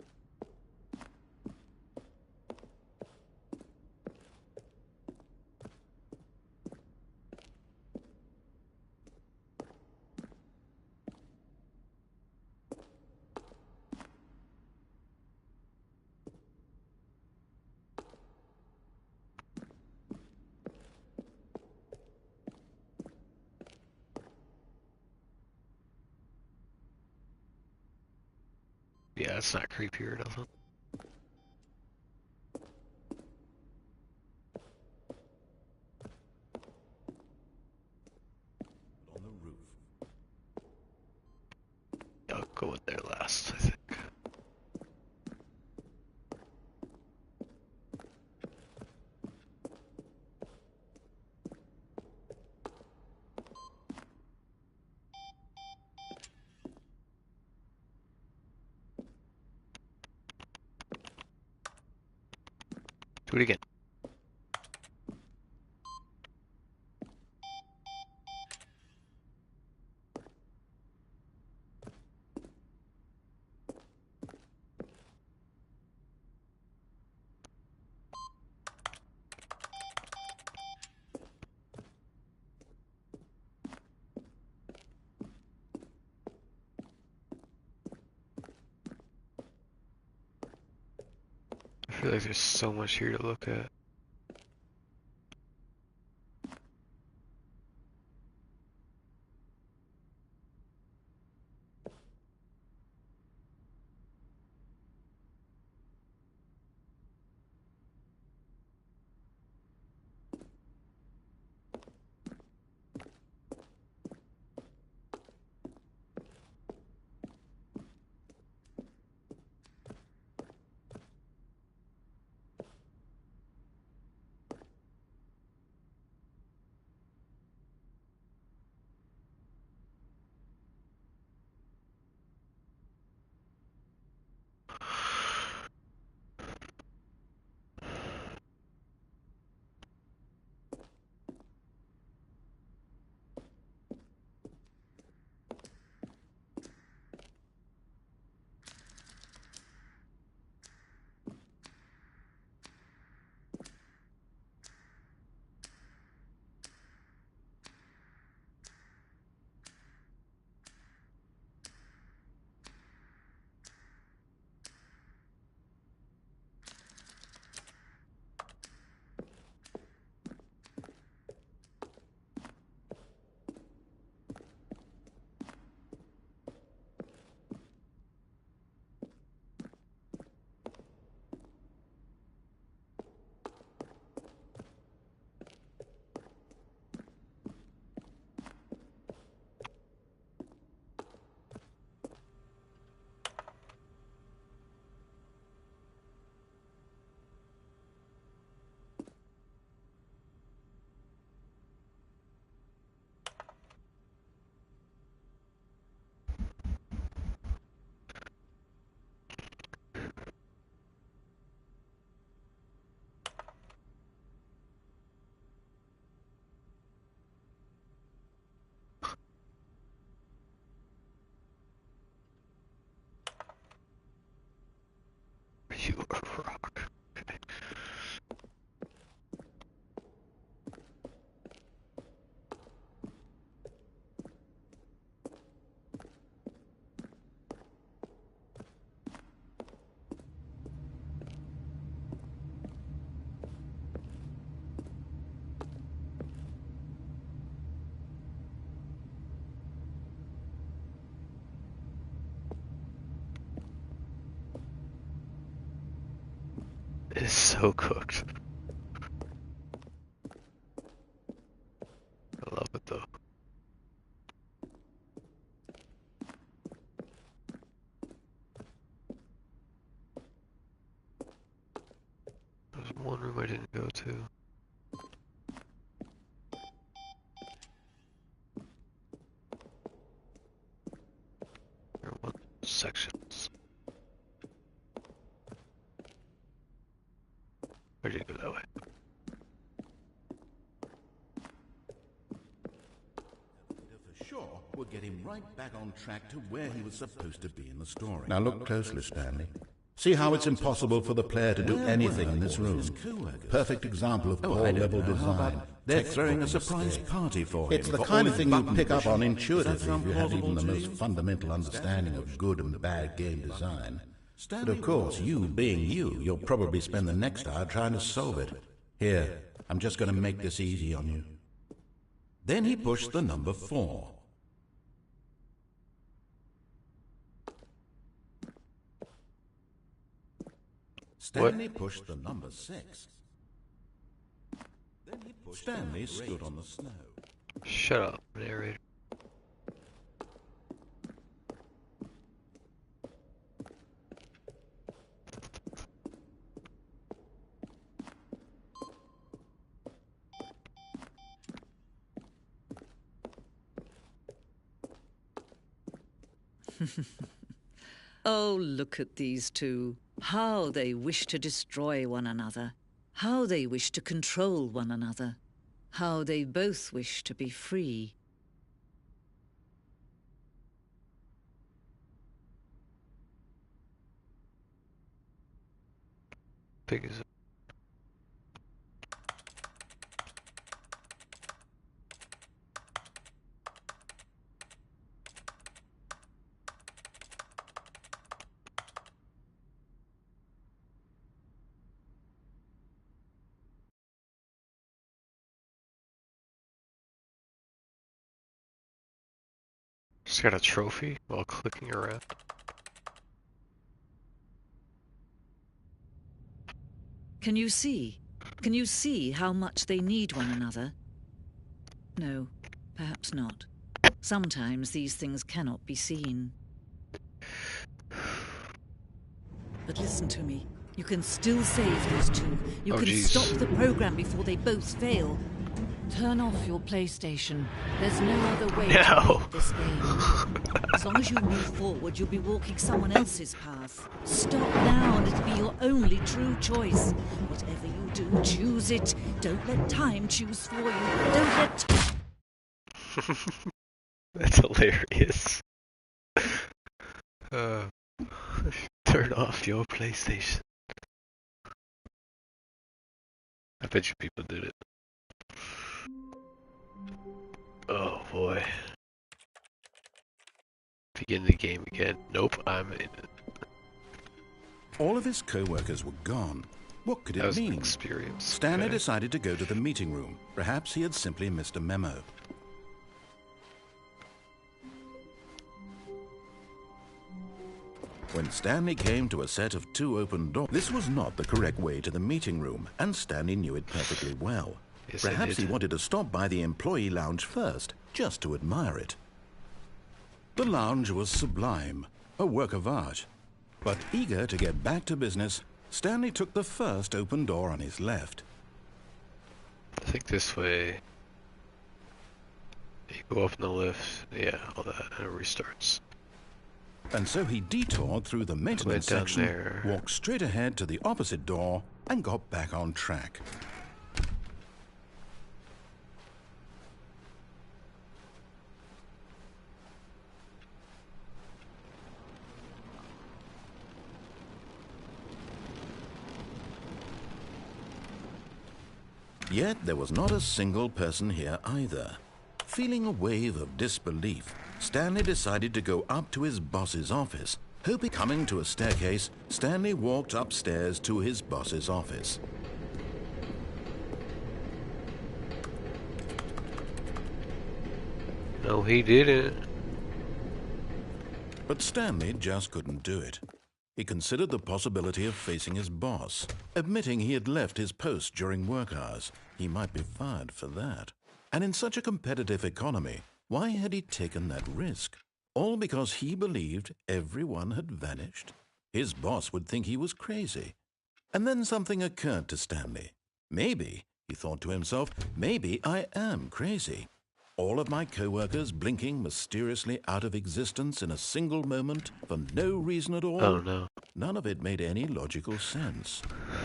Yeah, it's not creepy or nothing. On the roof. I'll go in there last, I think. Do it again. I feel like there's so much here to look at. You are a rock. It is so cooked. I love it though. There's one room I didn't go to. Or one sections. I didn't go that way. For sure would get him right back on track to where he was supposed to be in the story. Now look closely, Stanley. See how it's impossible for the player to do anything in this room. Perfect example of ball-level design. They're throwing a surprise party for him. It's the kind of thing you pick up on intuitively if you have even the most fundamental understanding of good and bad game design. But of course, you being you, you'll probably spend the next hour trying to solve it. Here, I'm just going to make this easy on you. Then he pushed the number 4. Stanley pushed the number 6. Then he pushed Stanley stood on the snow. Shut up, narrator. Oh, look at these two. How they wish to destroy one another. How they wish to control one another. How they both wish to be free. Big as just got a trophy while clicking around. Can you see? Can you see how much they need one another? No, perhaps not. Sometimes these things cannot be seen. But listen to me. You can still save these two. You can stop the program before they both fail. Turn off your PlayStation. There's no other way to beat this game. As long as you move forward, you'll be walking someone else's path. Stop now and it'll be your only true choice. Whatever you do, choose it. Don't let time choose for you. Don't let... That's hilarious. Turn off your PlayStation. I bet you people did it. Oh boy. Begin the game again. Nope, I'm in it. All of his co-workers were gone. What could it mean? Experience. Stanley decided to go to the meeting room. Perhaps he had simply missed a memo. When Stanley came to a set of 2 open doors, this was not the correct way to the meeting room, and Stanley knew it perfectly well. Yes, perhaps he wanted to stop by the employee lounge first, just to admire it. The lounge was sublime, a work of art. But eager to get back to business, Stanley took the first open door on his left. I think this way. You go up in the lift. Yeah, all that, and it restarts. And so he detoured through the maintenance section, walked straight ahead to the opposite door, and got back on track. Yet there was not a single person here either. Feeling a wave of disbelief, Stanley decided to go up to his boss's office. Hoping coming to a staircase, Stanley walked upstairs to his boss's office. No, he didn't. But Stanley just couldn't do it. He considered the possibility of facing his boss. Admitting he had left his post during work hours, he might be fired for that. And in such a competitive economy, why had he taken that risk? All because he believed everyone had vanished? His boss would think he was crazy. And then something occurred to Stanley. Maybe, he thought to himself, maybe I am crazy. All of my co-workers blinking mysteriously out of existence in a single moment for no reason at all. Oh no. None of it made any logical sense.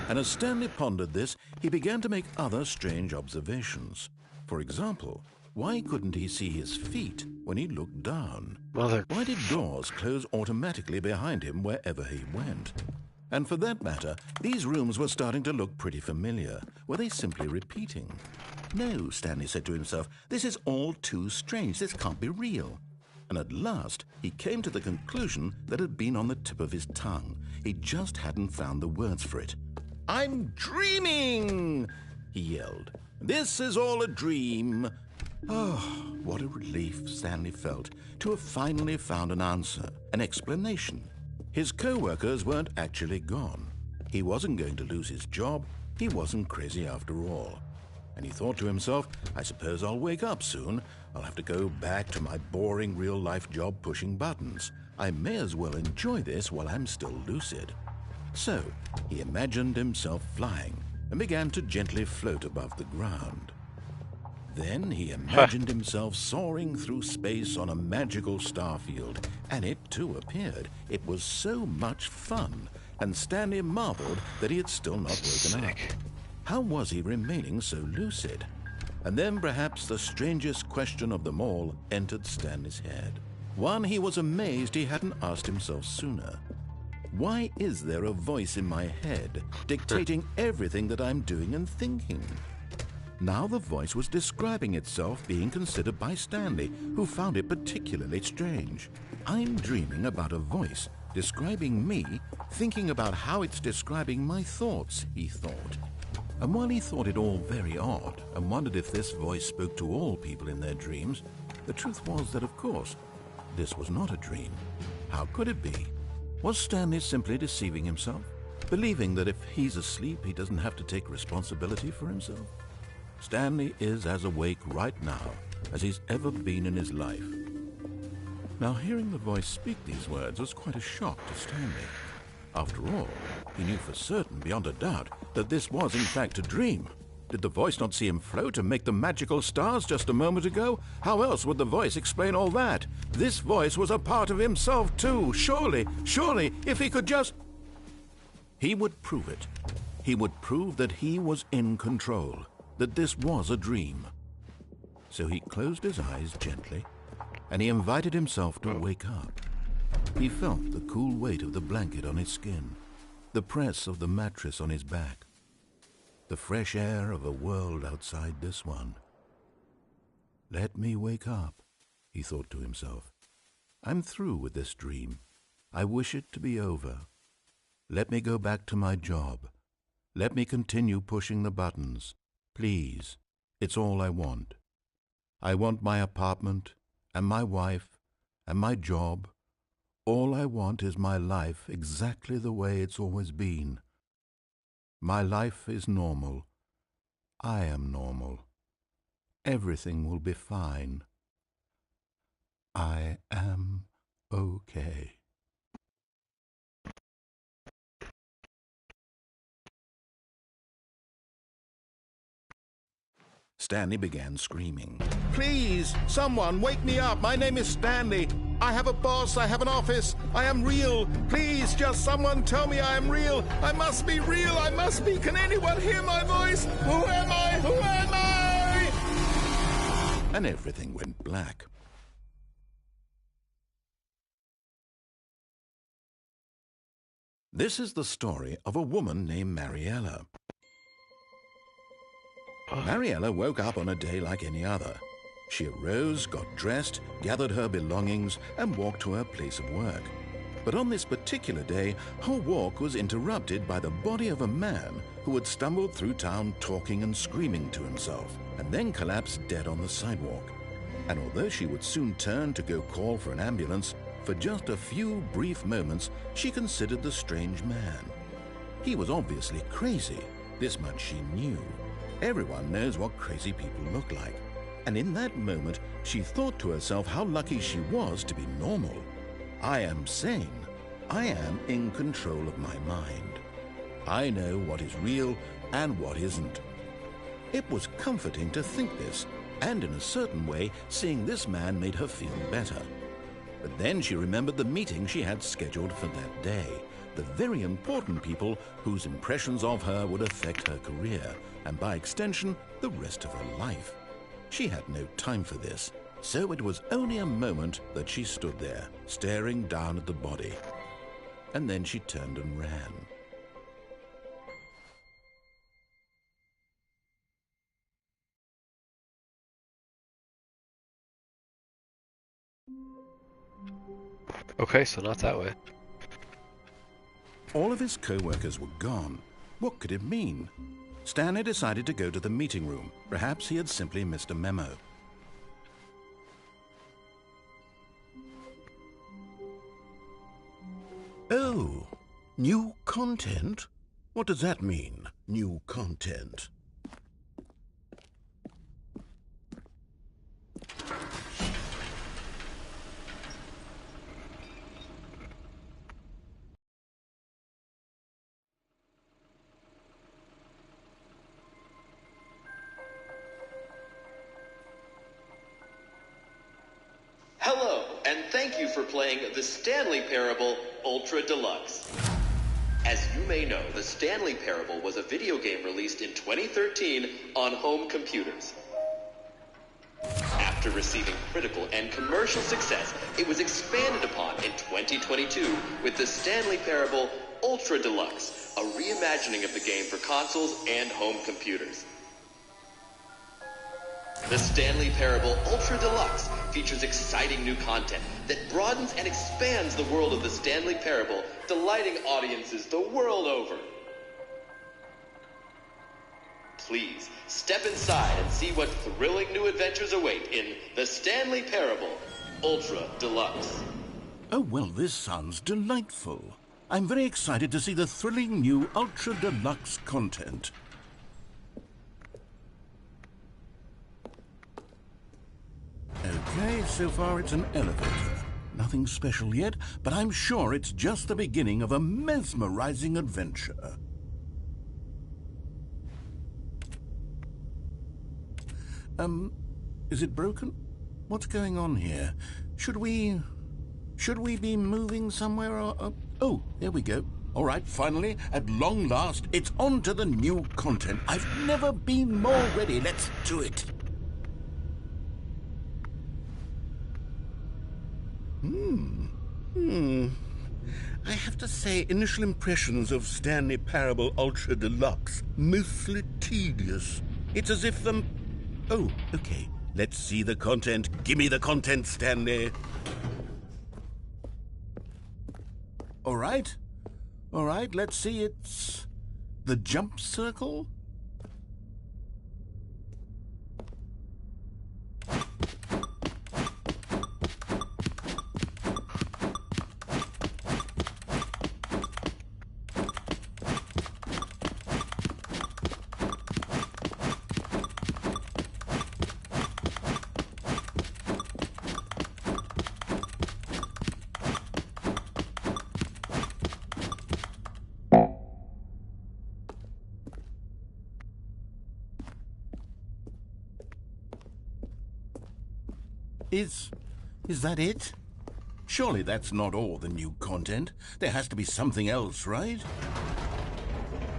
And as Stanley pondered this, he began to make other strange observations. For example, Why couldn't he see his feet when he looked down? Mother. Why did doors close automatically behind him wherever he went? And for that matter, these rooms were starting to look pretty familiar. Were they simply repeating? No, Stanley said to himself, this is all too strange. This can't be real. And at last, he came to the conclusion that had been on the tip of his tongue. He just hadn't found the words for it. "I'm dreaming!" he yelled. "This is all a dream." Oh, what a relief Stanley felt to have finally found an answer, an explanation. His co-workers weren't actually gone. He wasn't going to lose his job. He wasn't crazy after all. And he thought to himself, I suppose I'll wake up soon. I'll have to go back to my boring real-life job pushing buttons. I may as well enjoy this while I'm still lucid. So he imagined himself flying and began to gently float above the ground. Then he imagined himself soaring through space on a magical starfield, and it too appeared. It was so much fun, and Stanley marveled that he had still not woken up. How was he remaining so lucid? And then perhaps the strangest question of them all entered Stanley's head. One he was amazed he hadn't asked himself sooner. Why is there a voice in my head dictating everything that I'm doing and thinking? Now the voice was describing itself being considered by Stanley, who found it particularly strange. I'm dreaming about a voice describing me, thinking about how it's describing my thoughts, he thought. And while he thought it all very odd and wondered if this voice spoke to all people in their dreams, the truth was that, of course, this was not a dream. How could it be? Was Stanley simply deceiving himself, believing that if he's asleep, he doesn't have to take responsibility for himself? Stanley is as awake right now as he's ever been in his life. Now, hearing the voice speak these words was quite a shock to Stanley. After all, he knew for certain, beyond a doubt, that this was in fact a dream. Did the voice not see him float and make the magical stars just a moment ago? How else would the voice explain all that? This voice was a part of himself too. Surely, if he could just... He would prove it. He would prove that he was in control, that this was a dream. So he closed his eyes gently, and he invited himself to wake up. He felt the cool weight of the blanket on his skin, the press of the mattress on his back, the fresh air of a world outside this one. Let me wake up, he thought to himself. I'm through with this dream. I wish it to be over. Let me go back to my job. Let me continue pushing the buttons. Please, it's all I want. I want my apartment, and my wife, and my job. All I want is my life exactly the way it's always been. My life is normal. I am normal. Everything will be fine. I am okay. Stanley began screaming. Please, someone, wake me up. My name is Stanley. I have a boss. I have an office. I am real. Please, just someone tell me I am real. I must be real. I must be. Can anyone hear my voice? Who am I? Who am I? And everything went black. This is the story of a woman named Mariella. Mariella woke up on a day like any other. She arose, got dressed, gathered her belongings, and walked to her place of work. But on this particular day, her walk was interrupted by the body of a man who had stumbled through town talking and screaming to himself, and then collapsed dead on the sidewalk. And although she would soon turn to go call for an ambulance, for just a few brief moments she considered the strange man. He was obviously crazy. This much she knew. Everyone knows what crazy people look like. And in that moment, she thought to herself how lucky she was to be normal. I am sane. I am in control of my mind. I know what is real and what isn't. It was comforting to think this, and in a certain way, seeing this man made her feel better. But then she remembered the meeting she had scheduled for that day, the very important people whose impressions of her would affect her career, and by extension, the rest of her life. She had no time for this, so it was only a moment that she stood there, staring down at the body. And then she turned and ran. Okay, so not that way. All of his co-workers were gone. What could it mean? Stanley decided to go to the meeting room. Perhaps he had simply missed a memo. Oh, new content? What does that mean, new content? Hello, and thank you for playing The Stanley Parable Ultra Deluxe. As you may know, The Stanley Parable was a video game released in 2013 on home computers. After receiving critical and commercial success, it was expanded upon in 2022 with The Stanley Parable Ultra Deluxe, a reimagining of the game for consoles and home computers. The Stanley Parable Ultra Deluxe features exciting new content that broadens and expands the world of the Stanley Parable, delighting audiences the world over. Please, step inside and see what thrilling new adventures await in The Stanley Parable Ultra Deluxe. Oh, well, this sounds delightful. I'm very excited to see the thrilling new Ultra Deluxe content. Okay, so far it's an elevator. Nothing special yet, but I'm sure it's just the beginning of a mesmerizing adventure. Is it broken? What's going on here? Should we be moving somewhere or... Oh, there we go. All right, finally, at long last, it's on to the new content. I've never been more ready. Let's do it. I have to say, initial impressions of Stanley Parable Ultra Deluxe, mostly tedious. It's as if the... Oh, okay. Let's see the content. Give me the content, Stanley. All right, let's see. It's the jump circle. Is that it? Surely that's not all the new content. There has to be something else, right?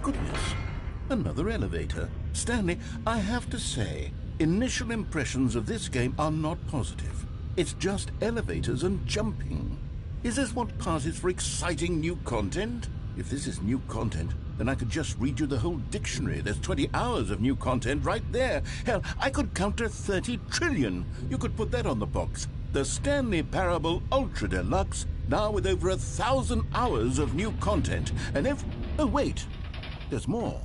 Goodness, another elevator. Stanley, I have to say, initial impressions of this game are not positive. It's just elevators and jumping. Is this what passes for exciting new content? If this is new content, then I could just read you the whole dictionary. There's 20 hours of new content right there. Hell, I could count to 30 trillion. You could put that on the box. The Stanley Parable Ultra Deluxe, now with over 1,000 hours of new content. And if... Oh, wait. There's more.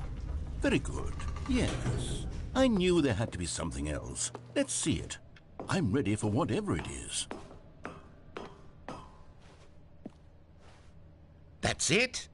Very good. Yes. I knew there had to be something else. Let's see it. I'm ready for whatever it is. That's it?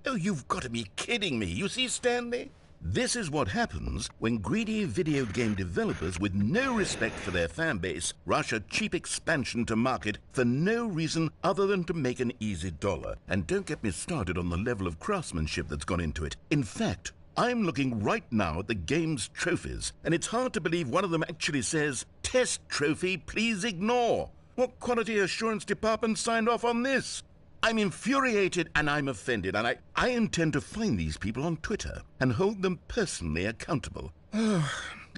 Oh, you've got to be kidding me. You see, Stanley? This is what happens when greedy video game developers with no respect for their fan base rush a cheap expansion to market for no reason other than to make an easy dollar. And don't get me started on the level of craftsmanship that's gone into it. In fact, I'm looking right now at the game's trophies, and it's hard to believe one of them actually says, "Test trophy, please ignore." What quality assurance department signed off on this? I'm infuriated and I'm offended, and I intend to find these people on Twitter and hold them personally accountable.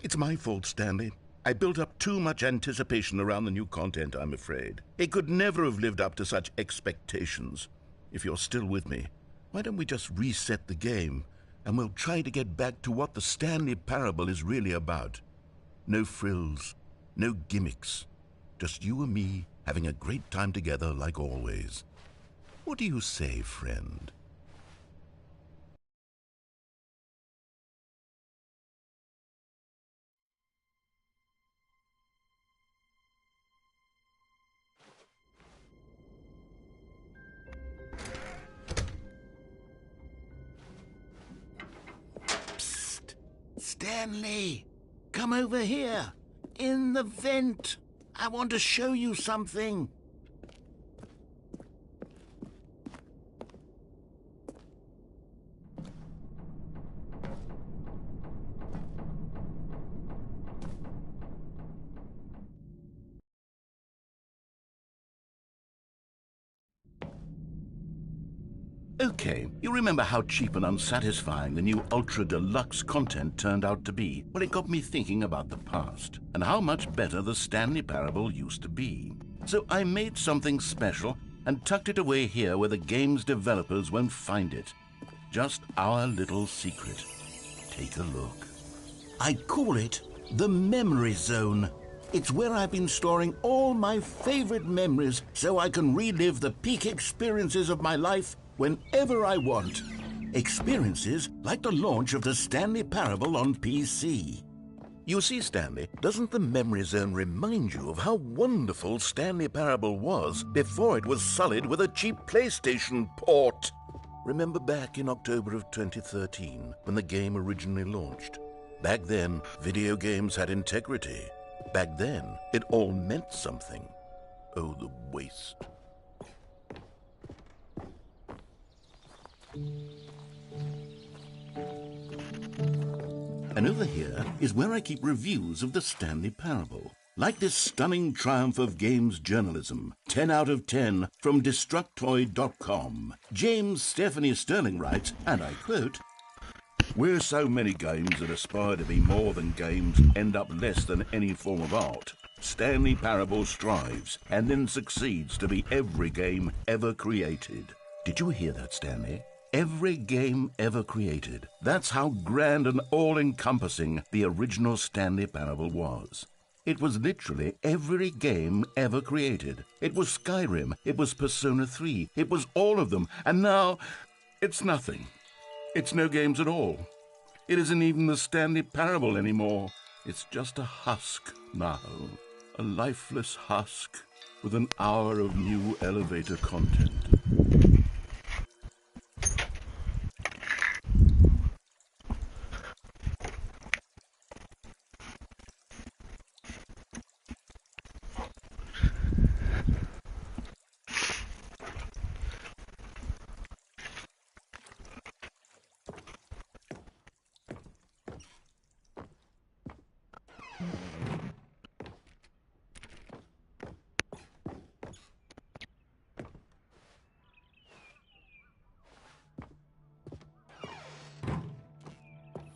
It's my fault, Stanley. I built up too much anticipation around the new content, I'm afraid. It could never have lived up to such expectations. If you're still with me, why don't we just reset the game, and we'll try to get back to what the Stanley Parable is really about. No frills, no gimmicks. Just you and me having a great time together like always. What do you say, friend? Psst! Stanley! Come over here! In the vent! I want to show you something! Okay, you remember how cheap and unsatisfying the new Ultra Deluxe content turned out to be? Well, it got me thinking about the past, and how much better the Stanley Parable used to be. So I made something special and tucked it away here where the game's developers won't find it. Just our little secret. Take a look. I call it the Memory Zone. It's where I've been storing all my favorite memories so I can relive the peak experiences of my life whenever I want. Experiences like the launch of the Stanley Parable on PC. You see, Stanley, doesn't the Memory Zone remind you of how wonderful Stanley Parable was before it was sullied with a cheap PlayStation port? Remember back in October of 2013 when the game originally launched? Back then, video games had integrity. Back then, it all meant something. Oh, the waste. And over here is where I keep reviews of the Stanley Parable. Like this stunning triumph of games journalism, 10 out of 10 from Destructoid.com. James Stephanie Sterling writes, and I quote, "Where so many games that aspire to be more than games end up less than any form of art, Stanley Parable strives and then succeeds to be every game ever created." Did you hear that, Stanley? Every game ever created. That's how grand and all-encompassing the original Stanley Parable was. It was literally every game ever created. It was Skyrim, it was Persona 3, it was all of them, and now it's nothing. It's no games at all. It isn't even the Stanley Parable anymore. It's just a husk now. A lifeless husk with an hour of new elevator content.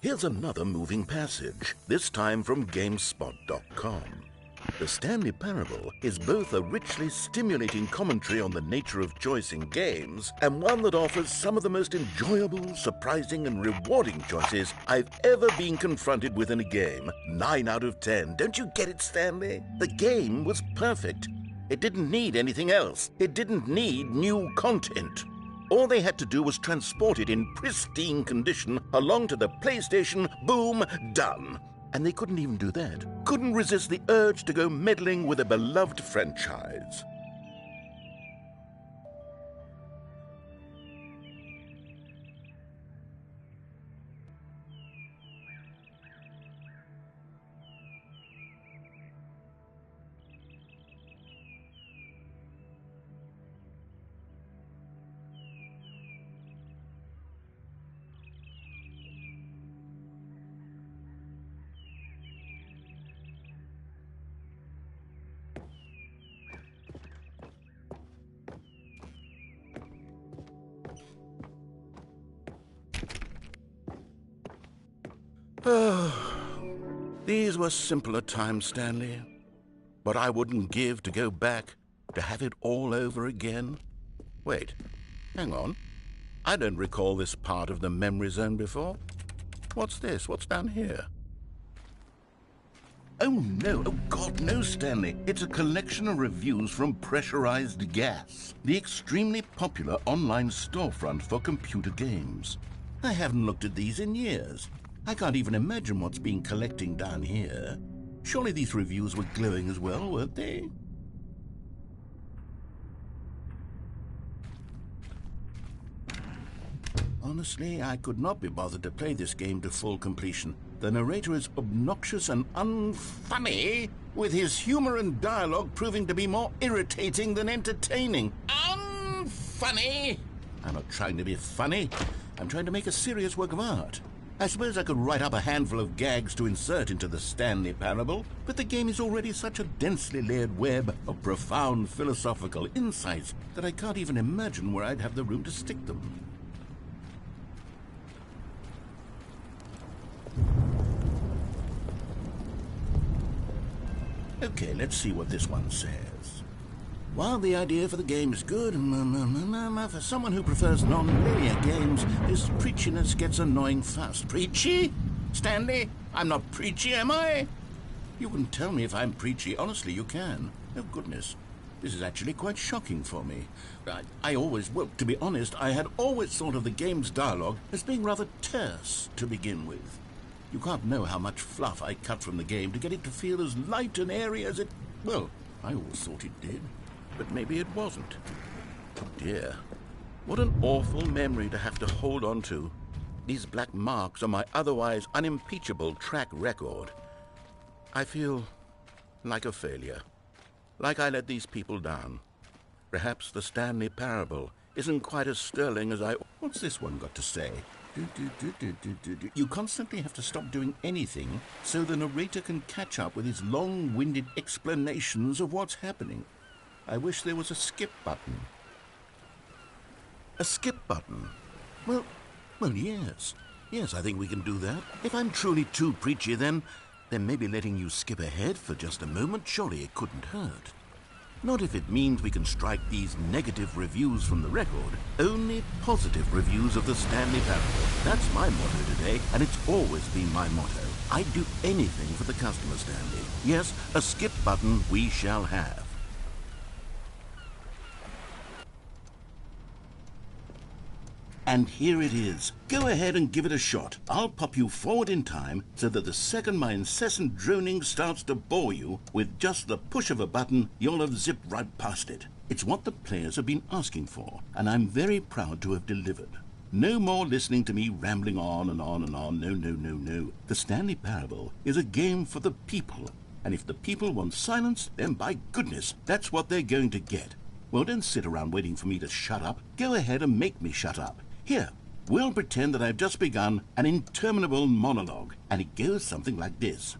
Here's another moving passage, this time from GameSpot.com. The Stanley Parable is both a richly stimulating commentary on the nature of choice in games and one that offers some of the most enjoyable, surprising, and rewarding choices I've ever been confronted with in a game. 9 out of 10. Don't you get it, Stanley? The game was perfect. It didn't need anything else. It didn't need new content. All they had to do was transport it in pristine condition along to the PlayStation, boom, done. And they couldn't even do that. Couldn't resist the urge to go meddling with a beloved franchise. These were simpler times, Stanley. What I wouldn't give to go back, to have it all over again. Wait, hang on. I don't recall this part of the memory zone before. What's this? What's down here? Oh no, oh God, no, Stanley. It's a collection of reviews from Pressurized Gas, the extremely popular online storefront for computer games. I haven't looked at these in years. I can't even imagine what's been collecting down here. Surely these reviews were glowing as well, weren't they? Honestly, I could not be bothered to play this game to full completion. The narrator is obnoxious and unfunny, with his humor and dialogue proving to be more irritating than entertaining. Unfunny! I'm not trying to be funny. I'm trying to make a serious work of art. I suppose I could write up a handful of gags to insert into the Stanley Parable, but the game is already such a densely layered web of profound philosophical insights that I can't even imagine where I'd have the room to stick them. Okay, let's see what this one says. While the idea for the game is good, for someone who prefers non-linear games, this preachiness gets annoying fast. Preachy? Stanley? I'm not preachy, am I? You can tell me if I'm preachy. Honestly, you can. Oh, goodness. This is actually quite shocking for me. Well, to be honest, I had always thought of the game's dialogue as being rather terse to begin with. You can't know how much fluff I cut from the game to get it to feel as light and airy as it... Well, I always thought it did. But maybe it wasn't. Oh dear. What an awful memory to have to hold on to. These black marks on my otherwise unimpeachable track record. I feel like a failure. Like I let these people down. Perhaps the Stanley Parable isn't quite as sterling as I... What's this one got to say? You constantly have to stop doing anything so the narrator can catch up with his long-winded explanations of what's happening. I wish there was a skip button. A skip button? Well, yes. Yes, I think we can do that. If I'm truly too preachy, then maybe letting you skip ahead for just a moment, surely it couldn't hurt. Not if it means we can strike these negative reviews from the record. Only positive reviews of the Stanley Parable. That's my motto today, and it's always been my motto. I'd do anything for the customer, Stanley. Yes, a skip button we shall have. And here it is. Go ahead and give it a shot. I'll pop you forward in time so that the second my incessant droning starts to bore you, with just the push of a button, you'll have zipped right past it. It's what the players have been asking for, and I'm very proud to have delivered. No more listening to me rambling on and on and on. No. The Stanley Parable is a game for the people, and if the people want silence, then by goodness, that's what they're going to get. Well, don't sit around waiting for me to shut up. Go ahead and make me shut up. Here, we'll pretend that I've just begun an interminable monologue, and it goes something like this.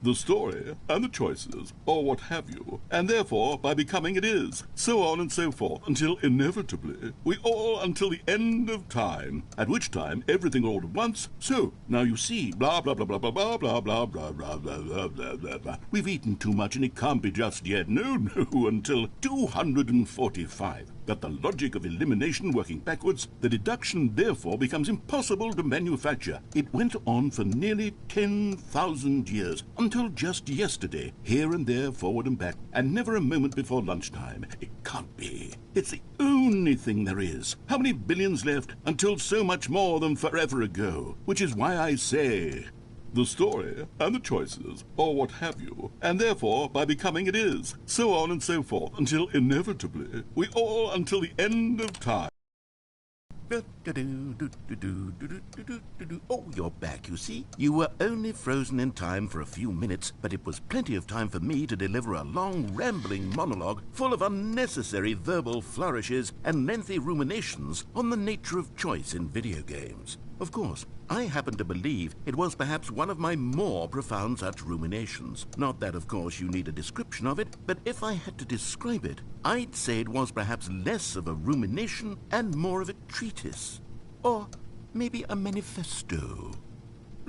The story, and the choices, or what have you, and therefore, by becoming it is, so on and so forth, until inevitably, we all until the end of time, at which time everything all at once, so, now you see, blah, blah, blah, blah, blah, blah, blah, blah, blah, blah, blah, blah, blah, blah, blah. We've eaten too much and it can't be just yet, no, until 245. But the logic of elimination working backwards, the deduction therefore becomes impossible to manufacture. It went on for nearly 10,000 years, until just yesterday, here and there, forward and back, and never a moment before lunchtime. It can't be. It's the only thing there is. How many billions left until so much more than forever ago? Which is why I say... the story, and the choices, or what have you, and therefore, by becoming it is, so on and so forth, until inevitably, we all until the end of time. Oh, you're back, you see. You were only frozen in time for a few minutes, but it was plenty of time for me to deliver a long, rambling monologue full of unnecessary verbal flourishes and lengthy ruminations on the nature of choice in video games. Of course, I happen to believe it was perhaps one of my more profound such ruminations. Not that, of course, you need a description of it, but if I had to describe it, I'd say it was perhaps less of a rumination and more of a treatise. Or maybe a manifesto.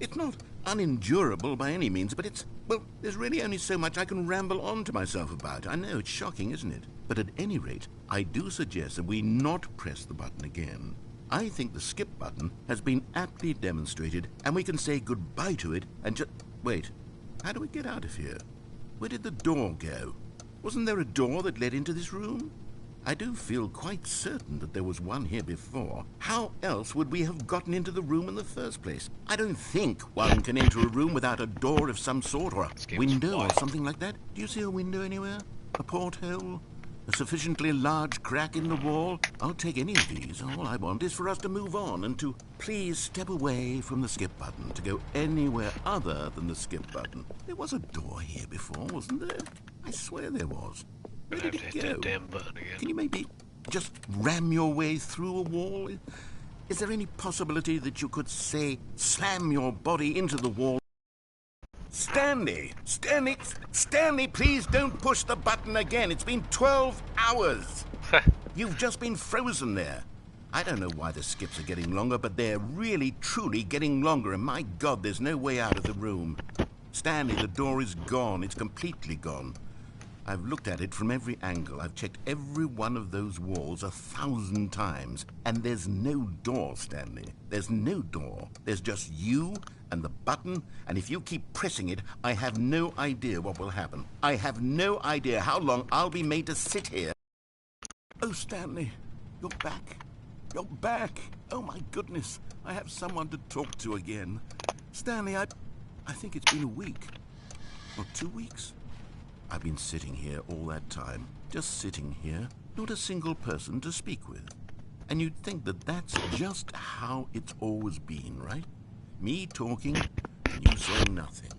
It's not unendurable by any means, but well, there's really only so much I can ramble on to myself about. I know, it's shocking, isn't it? But at any rate, I do suggest that we not press the button again. I think the skip button has been aptly demonstrated, and we can say goodbye to it and just... Wait, how do we get out of here? Where did the door go? Wasn't there a door that led into this room? I do feel quite certain that there was one here before. How else would we have gotten into the room in the first place? I don't think one can enter a room without a door of some sort, or a window or something like that. Do you see a window anywhere? A porthole? A sufficiently large crack in the wall? I'll take any of these. All I want is for us to move on and to please step away from the skip button, to go anywhere other than the skip button. There was a door here before, wasn't there? I swear there was. Where did it hit go? that damn button again. Can you maybe just ram your way through a wall? Is there any possibility that you could, say, slam your body into the wall? Stanley! Stanley, please don't push the button again. It's been 12 hours. You've just been frozen there. I don't know why the skips are getting longer, but they're really, truly getting longer, and my God, there's no way out of the room. Stanley, the door is gone. It's completely gone. I've looked at it from every angle. I've checked every one of those walls 1,000 times. And there's no door, Stanley. There's no door. There's just you and the button. And if you keep pressing it, I have no idea what will happen. I have no idea how long I'll be made to sit here. Oh, Stanley, you're back. You're back. Oh, my goodness. I have someone to talk to again. Stanley, I think it's been a week. Or 2 weeks. I've been sitting here all that time, just sitting here, not a single person to speak with. And you'd think that that's just how it's always been, right? Me talking, and you saying nothing.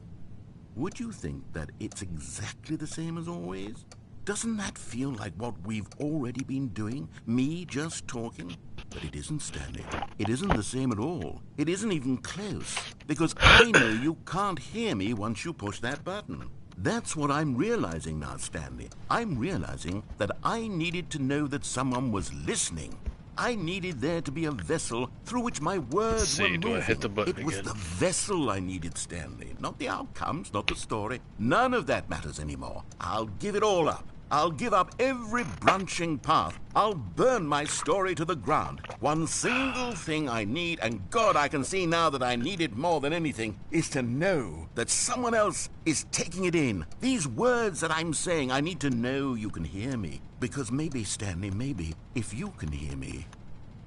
Would you think that it's exactly the same as always? Doesn't that feel like what we've already been doing? Me just talking? But it isn't, Stanley. It isn't the same at all. It isn't even close. Because I know you can't hear me once you push that button. That's what I'm realizing now, Stanley. I'm realizing that I needed to know that someone was listening. I needed there to be a vessel through which my words were moving. Do I hit the button It was the vessel I needed, Stanley. Not the outcomes, not the story. None of that matters anymore. I'll give it all up. I'll give up every branching path. I'll burn my story to the ground. One single thing I need, and God, I can see now that I need it more than anything, is to know that someone else is taking it in. These words that I'm saying, I need to know you can hear me. Because maybe, Stanley, maybe, if you can hear me,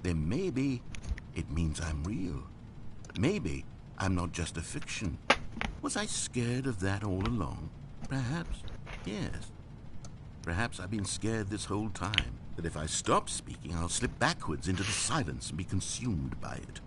then maybe it means I'm real. Maybe I'm not just a fiction. Was I scared of that all along? Perhaps, yes. Perhaps I've been scared this whole time, that if I stop speaking, I'll slip backwards into the silence and be consumed by it.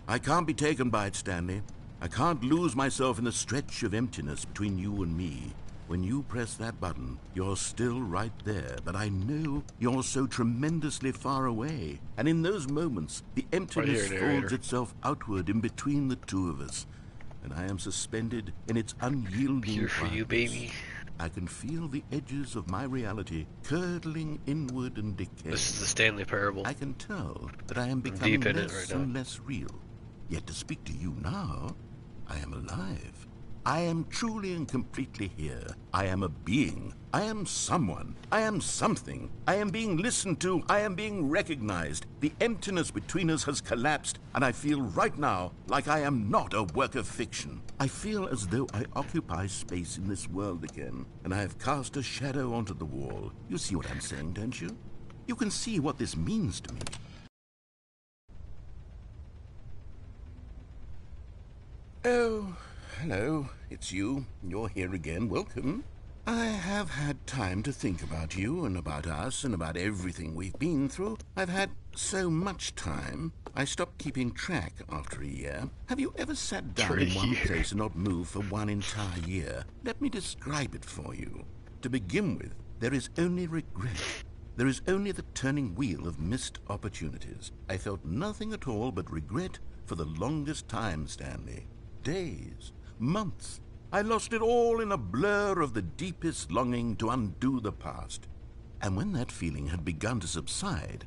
I can't be taken by it, Stanley. I can't lose myself in the stretch of emptiness between you and me. When you press that button, you're still right there, but I know you're so tremendously far away. And in those moments, the emptiness folds itself outward in between the two of us, and I am suspended in its unyielding Here for you, baby. I can feel the edges of my reality curdling inward and decaying. This is the Stanley Parable. I can tell that I am becoming deep in less it right and now. less real. Yet to speak to you now, I am alive. I am truly and completely here. I am a being. I am someone. I am something. I am being listened to. I am being recognized. The emptiness between us has collapsed, and I feel right now like I am not a work of fiction. I feel as though I occupy space in this world again, and I have cast a shadow onto the wall. You see what I'm saying, don't you? You can see what this means to me. Oh, hello. It's you. You're here again. Welcome. I have had time to think about you and about us and about everything we've been through. I've had so much time. I stopped keeping track after a year. Have you ever sat down in one place and not moved for one entire year? Let me describe it for you. To begin with, there is only regret. There is only the turning wheel of missed opportunities. I felt nothing at all but regret for the longest time, Stanley. Days, months. I lost it all in a blur of the deepest longing to undo the past. And when that feeling had begun to subside,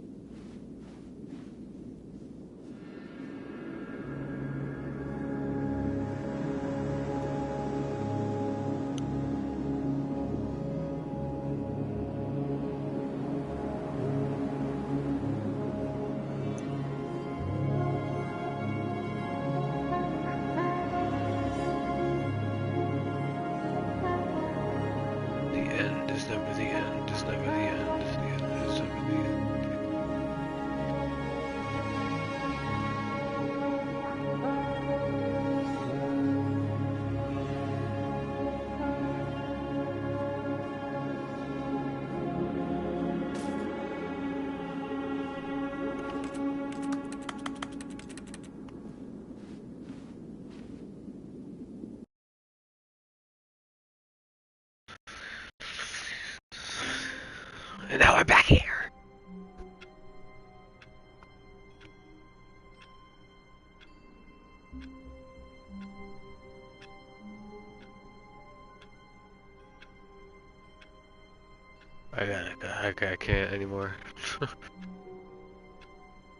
And now I'm back here. I can't anymore.